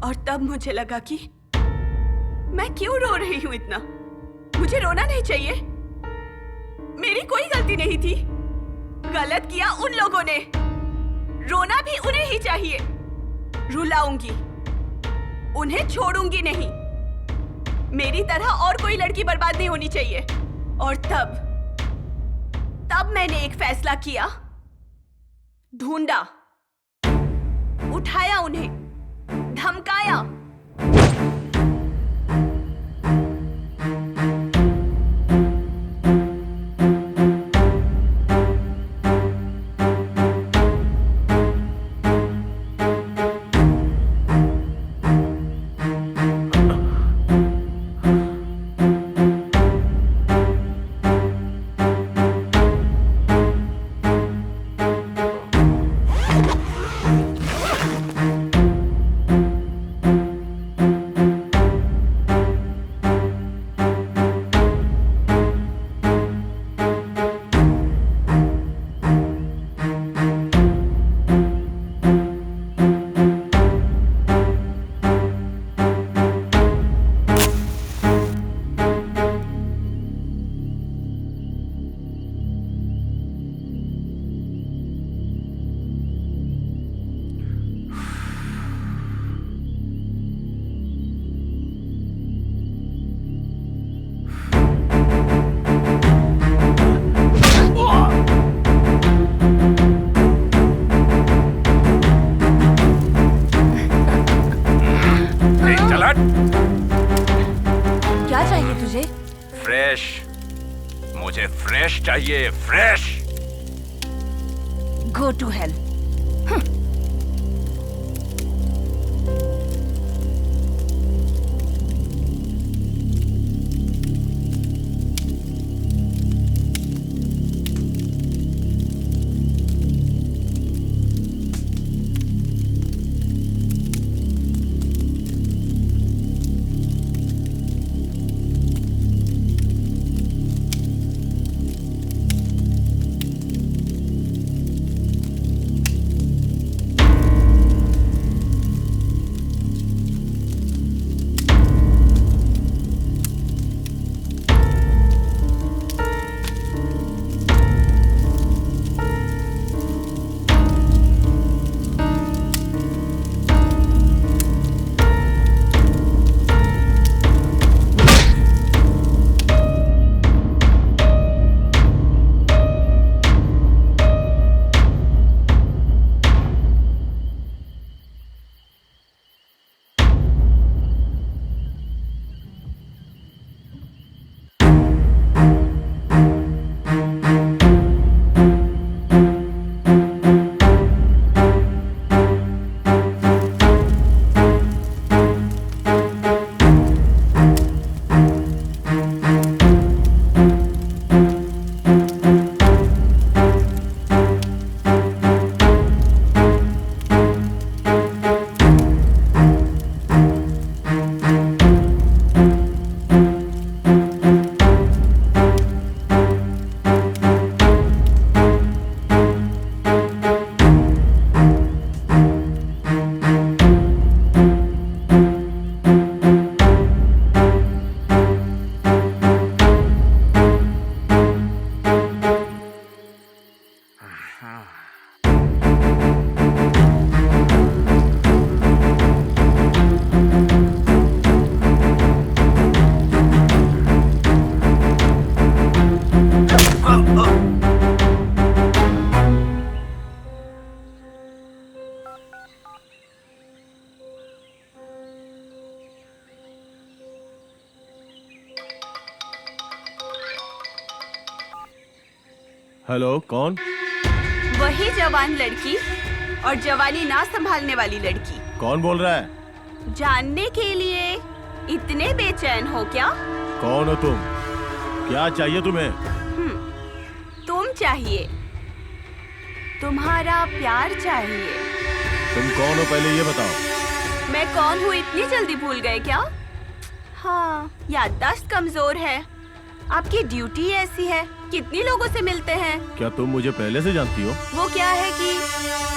और तब मुझे लगा कि मैं क्यों रो रही हूं इतना। मुझे रोना नहीं चाहिए, मेरी कोई गलती नहीं थी। गलत किया उन लोगों ने, रोना भी उन्हें ही चाहिए। रुलाऊंगी, उन्हें छोड़ूंगी नहीं। मेरी तरह और कोई लड़की बर्बाद नहीं होनी चाहिए। और तब मैंने एक फैसला किया, ढूंढा, उठाया उन्हें, धमकाया। क्या चाहिए तुझे? फ्रेश, मुझे फ्रेश चाहिए, fresh. Go to hell. Hello, कौन? वही जवान लड़की और जवानी ना संभालने वाली लड़की। कौन बोल रहा है? जानने के लिए इतने बेचैन हो क्या? कौन हो तुम? क्या चाहिए तुम्हें? तुम चाहिए, तुम्हारा प्यार चाहिए। तुम कौन हो पहले ये बताओ। मैं कौन हूँ इतनी जल्दी भूल गए क्या? हाँ, याददाश्त कमजोर है। आपकी ड्यूटी ऐसी है, कितनी लोगों से मिलते हैं। क्या तुम मुझे पहले से जानती हो? वो क्या है कि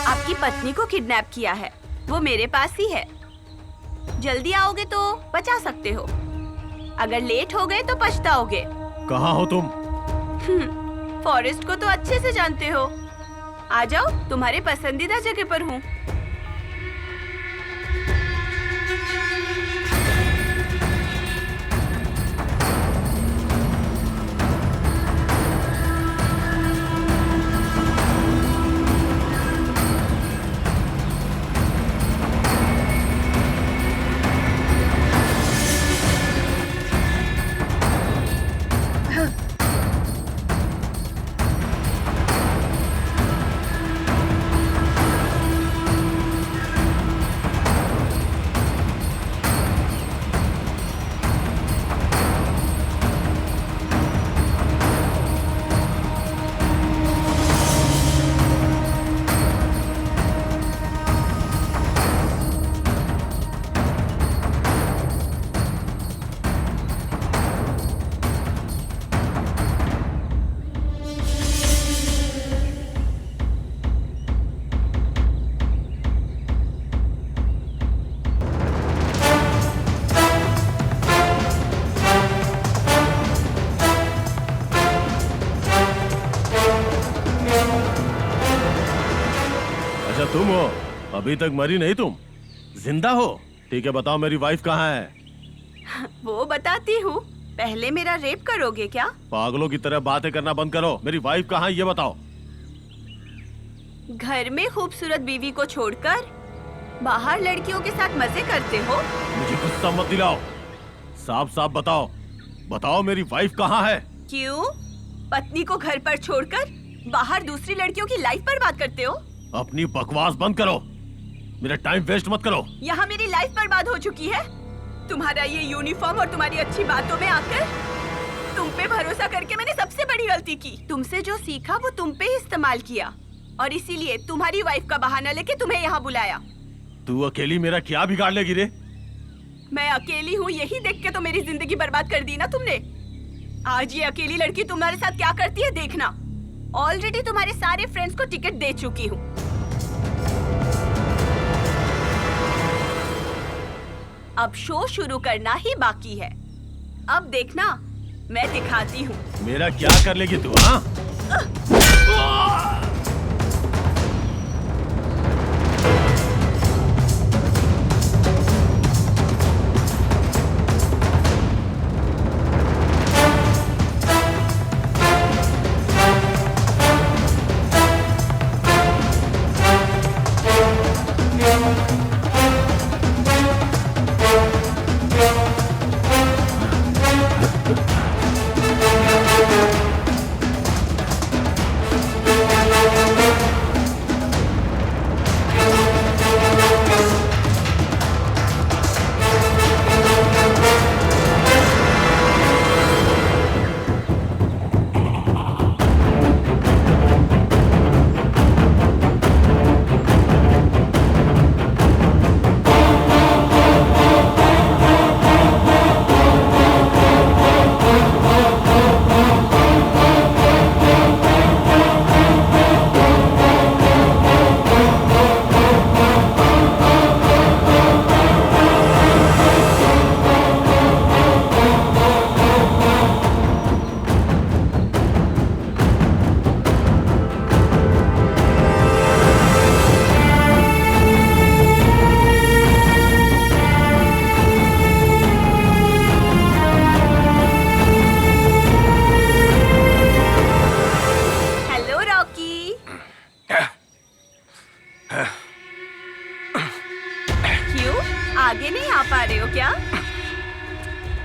आपकी पत्नी को किडनैप किया है, वो मेरे पास ही है। जल्दी आओगे तो बचा सकते हो, अगर लेट हो गए तो पछताओगे। कहाँ हो तुम? फॉरेस्ट को तो अच्छे से जानते हो। आ जाओ, तुम्हारे पसंदीदा जगह पर हूँ। अच्छा तुम हो, अभी तक मरी नहीं तुम, जिंदा हो? ठीक है, बताओ मेरी वाइफ कहाँ है? वो बताती हूँ, पहले मेरा रेप करोगे क्या? पागलों की तरह बातें करना बंद करो। मेरी वाइफ कहाँ है ये बताओ। घर में खूबसूरत बीवी को छोड़कर बाहर लड़कियों के साथ मजे करते हो? मुझे गुस्सा मत दिलाओ, साफ साफ बताओ, बताओ मेरी वाइफ कहाँ है? क्यों? पत्नी को घर पर छोड़कर बाहर दूसरी लड़कियों की लाइफ बर्बाद करते हो? अपनी बकवास बंद करो, मेरा टाइम वेस्ट मत करो। यहाँ मेरी लाइफ बर्बाद हो चुकी है। तुम्हारा ये यूनिफॉर्म और तुम्हारी अच्छी बातों में आकर तुम पे भरोसा करके मैंने सबसे बड़ी गलती की। तुमसे जो सीखा वो तुम पे ही इस्तेमाल किया और इसीलिए तुम्हारी वाइफ का बहाना लेके तुम्हें यहाँ बुलाया। तू अकेली मेरा क्या बिगाड़ लेगी रे? मैं अकेली हूँ यही देख के तो मेरी जिंदगी बर्बाद कर दी ना तुमने। आज ये अकेली लड़की तुम्हारे साथ क्या करती है देखना। ऑलरेडी तुम्हारे सारे फ्रेंड्स को टिकट दे चुकी हूँ। अब शो शुरू करना ही बाकी है। अब देखना मैं दिखाती हूँ। मेरा क्या कर लेगी तू? हाँ, आगे नहीं आ पा रहे हो क्या?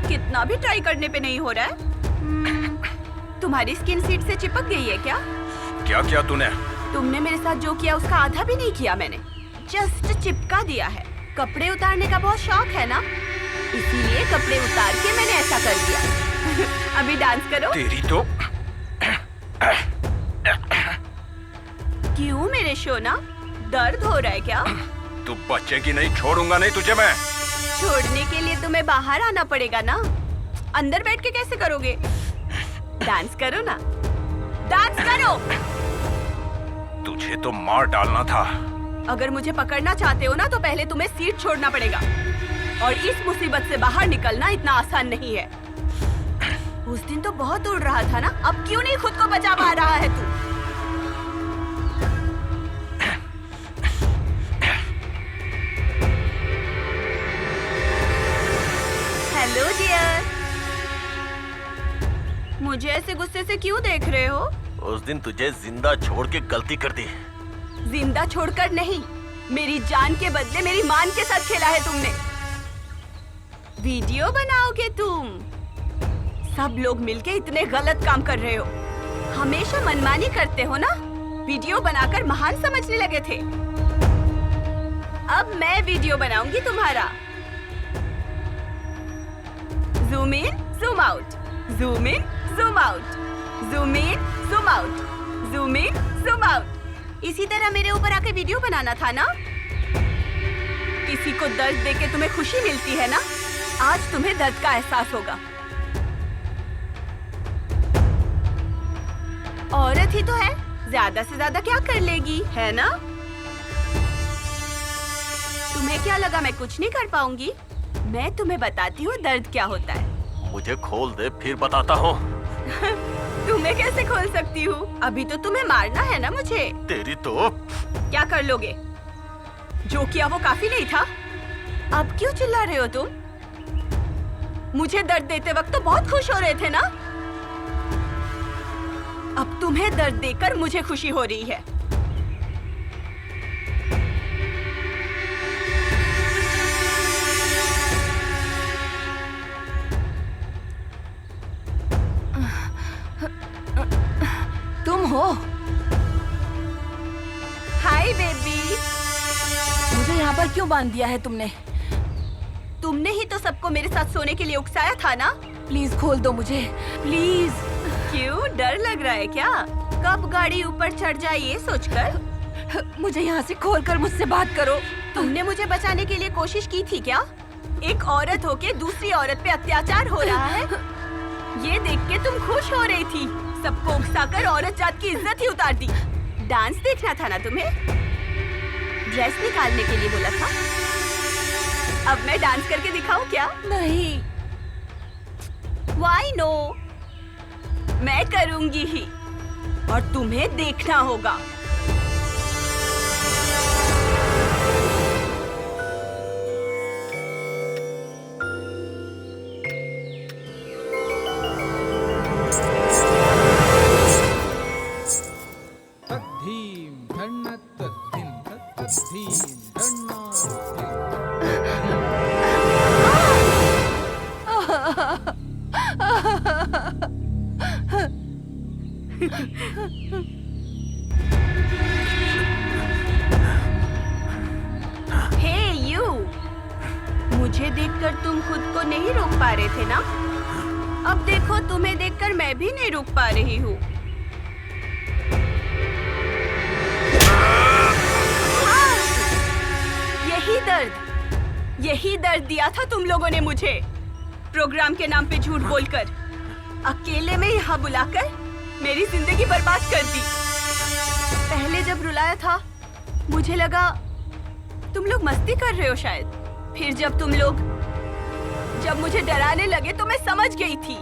कितना भी ट्राई करने पे नहीं हो रहा है। तुम्हारी स्किन सीट से चिपक गई है क्या? क्या किया तूने? तुमने मेरे साथ जो किया उसका आधा भी नहीं किया मैंने, जस्ट चिपका दिया है। कपड़े उतारने का बहुत शौक है ना, इसीलिए कपड़े उतार के मैंने ऐसा कर दिया। अभी डांस करो। तेरी तो क्यों मेरे शोना, दर्द हो रहा है क्या? तू बचेगी नहीं, छोड़ूंगा नहीं तुझे मैं। छोड़ने के लिए तुम्हें बाहर आना पड़ेगा ना, अंदर बैठ के कैसे करोगे? डांस करो ना, डांस करो। तुझे तो मार डालना था। अगर मुझे पकड़ना चाहते हो ना तो पहले तुम्हें सीट छोड़ना पड़ेगा। और इस मुसीबत से बाहर निकलना इतना आसान नहीं है। उस दिन तो बहुत उड़ रहा था ना, अब क्यों नहीं खुद को बचा पा रहा है तू? हेलो डियर, मुझे ऐसे गुस्से से क्यों देख रहे हो? उस दिन तुझे जिंदा छोड़ के गलती कर दी। जिंदा छोड़कर नहीं, मेरी जान के बदले मेरी मान के साथ खेला है तुमने। वीडियो बनाओगे तुम? सब लोग मिलके इतने गलत काम कर रहे हो। हमेशा मनमानी करते हो ना, वीडियो बनाकर महान समझने लगे थे। अब मैं वीडियो बनाऊंगी तुम्हारा। Zoom in, zoom out, zoom in, zoom out, zoom in, zoom out, zoom in, zoom out. इसी तरह मेरे ऊपर आके वीडियो बनाना था ना। किसी को दर्द देके तुम्हें खुशी मिलती है ना, आज तुम्हें दर्द का एहसास होगा। औरत ही तो है, ज्यादा से ज्यादा क्या कर लेगी, है ना? तुम्हें क्या लगा मैं कुछ नहीं कर पाऊंगी? मैं तुम्हें बताती हूँ दर्द क्या होता है। मुझे खोल दे, फिर बताता हूँ। तुम्हें कैसे खोल सकती हूँ? अभी तो तुम्हें मारना है ना मुझे। तेरी तो क्या कर लोगे? जो किया वो काफी नहीं था? अब क्यों चिल्ला रहे हो तुम? मुझे दर्द देते वक्त तो बहुत खुश हो रहे थे ना? अब तुम्हें दर्द देकर मुझे खुशी हो रही है। तुम हो? Hi baby. मुझे यहाँ पर क्यों बांध दिया है तुमने? तुमने ही तो सबको मेरे साथ सोने के लिए उकसाया था ना? प्लीज खोल दो मुझे, प्लीज। क्यों, डर लग रहा है क्या? कब गाड़ी ऊपर चढ़ जाए ये सोचकर? मुझे यहाँ से खोलकर मुझसे बात करो। तुमने मुझे बचाने के लिए कोशिश की थी क्या? एक औरत होके दूसरी औरत पे अत्याचार हो रहा है, ये देख के तुम खुश हो रही थी। सबको उकसाकर औरत जात की इज्जत ही उतार दी। डांस देखना था ना तुम्हें? ड्रेस निकालने के लिए बोला था। अब मैं डांस करके दिखाऊं क्या? नहीं। Why no? मैं करूंगी ही, और तुम्हें देखना होगा। Hey you! मुझे देखकर तुम खुद को नहीं रोक पा रहे थे ना? अब देखो, तुम्हें देखकर मैं भी नहीं रुक पा रही हूँ। यही दर्द दिया था तुम लोगों ने मुझे, प्रोग्राम के नाम पे झूठ बोलकर, अकेले में यहाँ बुलाकर मेरी जिंदगी बर्बाद कर दी। पहले जब रुलाया था मुझे लगा तुम लोग मस्ती कर रहे हो शायद। फिर जब मुझे डराने लगे तो मैं समझ गई थी,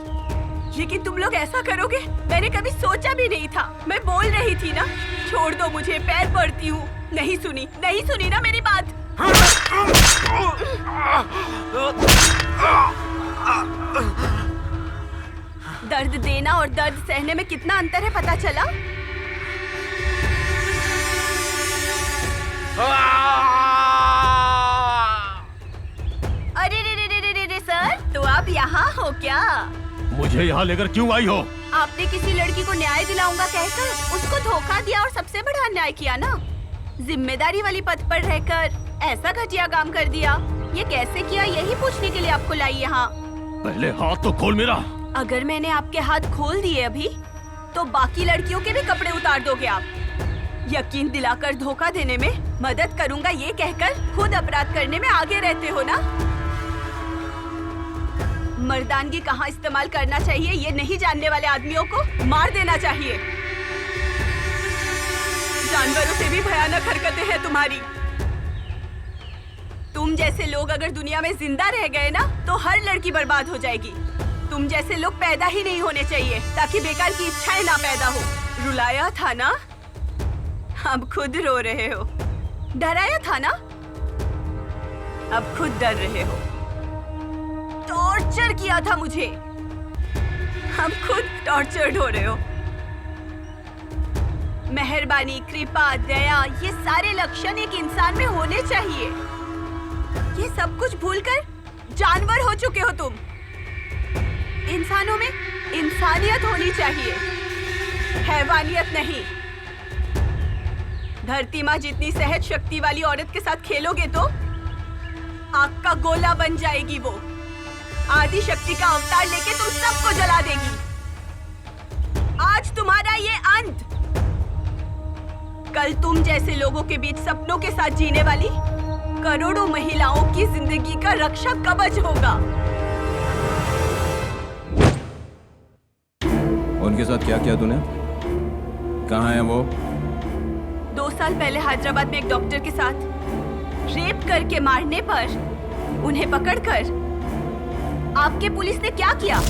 लेकिन तुम लोग ऐसा करोगे मैंने कभी सोचा भी नहीं था। मैं बोल रही थी ना, छोड़ दो मुझे, पैर पड़ती हूँ। नहीं सुनी ना मेरी बात। दर्द देना और दर्द सहने में कितना अंतर है पता चला? अरे रे सर, तो आप यहाँ हो क्या? मुझे यहाँ लेकर क्यों आई हो? आपने किसी लड़की को न्याय दिलाऊंगा कहकर उसको धोखा दिया और सबसे बड़ा अन्याय किया ना। जिम्मेदारी वाली पद पर रहकर ऐसा घटिया काम कर दिया। ये कैसे किया, यही पूछने के लिए आपको लाई यहाँ। पहले हाथ तो खोल मेरा। अगर मैंने आपके हाथ खोल दिए अभी, तो बाकी लड़कियों के भी कपड़े उतार दोगे आप। यकीन दिलाकर धोखा देने में मदद करूंगा ये कहकर खुद अपराध करने में आगे रहते हो ना। मर्दानगी कहाँ इस्तेमाल करना चाहिए ये नहीं जानने वाले आदमियों को मार देना चाहिए। जानवरों से भी भयानक हरकतें हैं तुम्हारी। तुम जैसे लोग अगर दुनिया में जिंदा रह गए ना तो हर लड़की बर्बाद हो जाएगी। तुम जैसे लोग पैदा ही नहीं होने चाहिए ताकि बेकार की इच्छाएं ना पैदा हो। रुलाया था ना, अब खुद रो रहे हो। डराया था ना, अब खुद डर रहे हो। टॉर्चर किया था मुझे, अब खुद टॉर्चर्ड हो रहे हो। मेहरबानी, कृपा, दया, ये सारे लक्षण एक इंसान में होने चाहिए। ये सब कुछ भूलकर जानवर हो चुके हो तुम। इंसानों में इंसानियत होनी चाहिए, हैवानियत नहीं। धरती माँ जितनी सहज शक्ति वाली औरत के साथ खेलोगे तो आग का गोला बन जाएगी वो। आदि शक्ति का अवतार लेके तुम सबको जला देगी। आज तुम्हारा ये अंत। कल तुम जैसे लोगों के बीच सपनों के साथ जीने वाली करोड़ों महिलाओं की जिंदगी का रक्षा कवच होगा। उनके साथ क्या किया तूने? कहाँ है वो? 2 साल पहले हैदराबाद में एक डॉक्टर के साथ रेप करके मारने पर उन्हें पकड़कर आपके पुलिस ने क्या किया?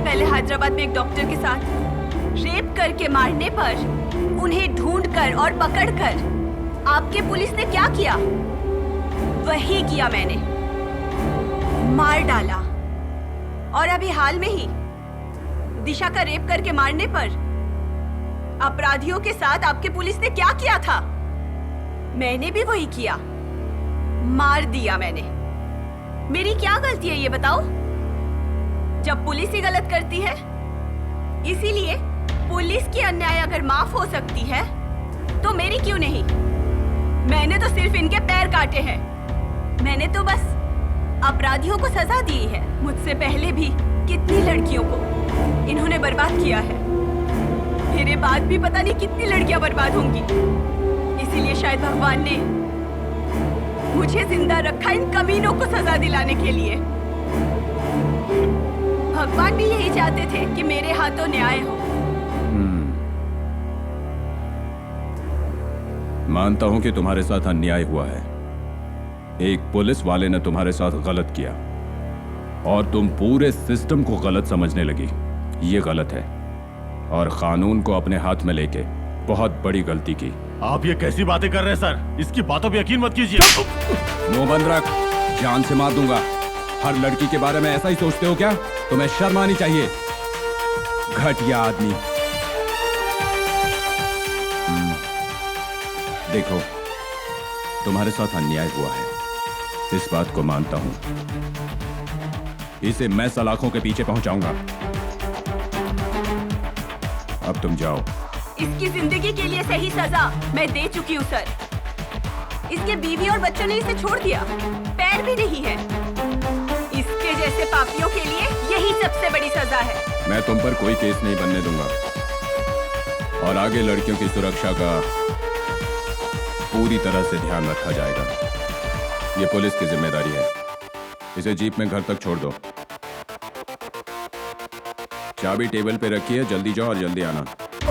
पहले हैदराबाद में एक डॉक्टर के साथ रेप करके मारने पर उन्हें ढूंढकर और पकड़कर आपके पुलिस ने क्या किया? वही किया मैंने, मार डाला। और अभी हाल में ही दिशा का रेप करके मारने पर अपराधियों के साथ आपके पुलिस ने क्या किया था? मैंने भी वही किया, मार दिया मैंने। मेरी क्या गलती है ये बताओ? जब पुलिस ही गलत करती है, इसीलिए पुलिस की अन्याय अगर माफ हो सकती है तो मेरी क्यों नहीं? मैंने तो सिर्फ इनके पैर काटे हैं। मैंने तो बस अपराधियों को सजा दी है। मुझसे पहले भी कितनी लड़कियों को इन्होंने बर्बाद किया है। मेरे बाद भी पता नहीं कितनी लड़कियां बर्बाद होंगी। इसीलिए शायद भगवान ने मुझे जिंदा रखा इन कमीनों को सजा दिलाने के लिए। भगवान भी यही चाहते थे कि मेरे हाथों न्याय हो। मानता हूं कि तुम्हारे साथ अन्याय हुआ है। एक पुलिस वाले ने तुम्हारे साथ गलत किया और तुम पूरे सिस्टम को गलत समझने लगी। ये गलत है और कानून को अपने हाथ में लेके बहुत बड़ी गलती की। आप ये कैसी बातें कर रहे हैं सर? इसकी बातों पे यकीन मत कीजिए। मुंह बंद रख, जान से मार दूंगा। हर लड़की के बारे में ऐसा ही सोचते हो क्या? तुम्हें शर्म आनी चाहिए, घटिया आदमी। देखो, तुम्हारे साथ अन्याय हुआ है, इस बात को मानता हूं। इसे मैं सलाखों के पीछे पहुंचाऊंगा। अब तुम जाओ। इसकी जिंदगी के लिए सही सजा मैं दे चुकी हूँ सर। इसके बीवी और बच्चों ने इसे छोड़ दिया, पैर भी नहीं है। इसके जैसे पापियों के लिए यही सबसे बड़ी सजा है। मैं तुम पर कोई केस नहीं बनने दूंगा और आगे लड़कियों की सुरक्षा का पूरी तरह से ध्यान रखा जाएगा। ये पुलिस की जिम्मेदारी है। इसे जीप में घर तक छोड़ दो। चाबी टेबल पे रखी है, जल्दी जाओ और जल्दी आना।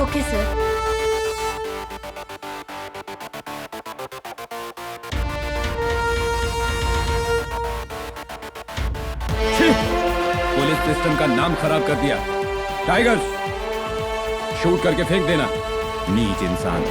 Okay sir. पुलिस सिस्टम का नाम खराब कर दिया। टाइगर्स, शूट करके फेंक देना, नीच इंसान।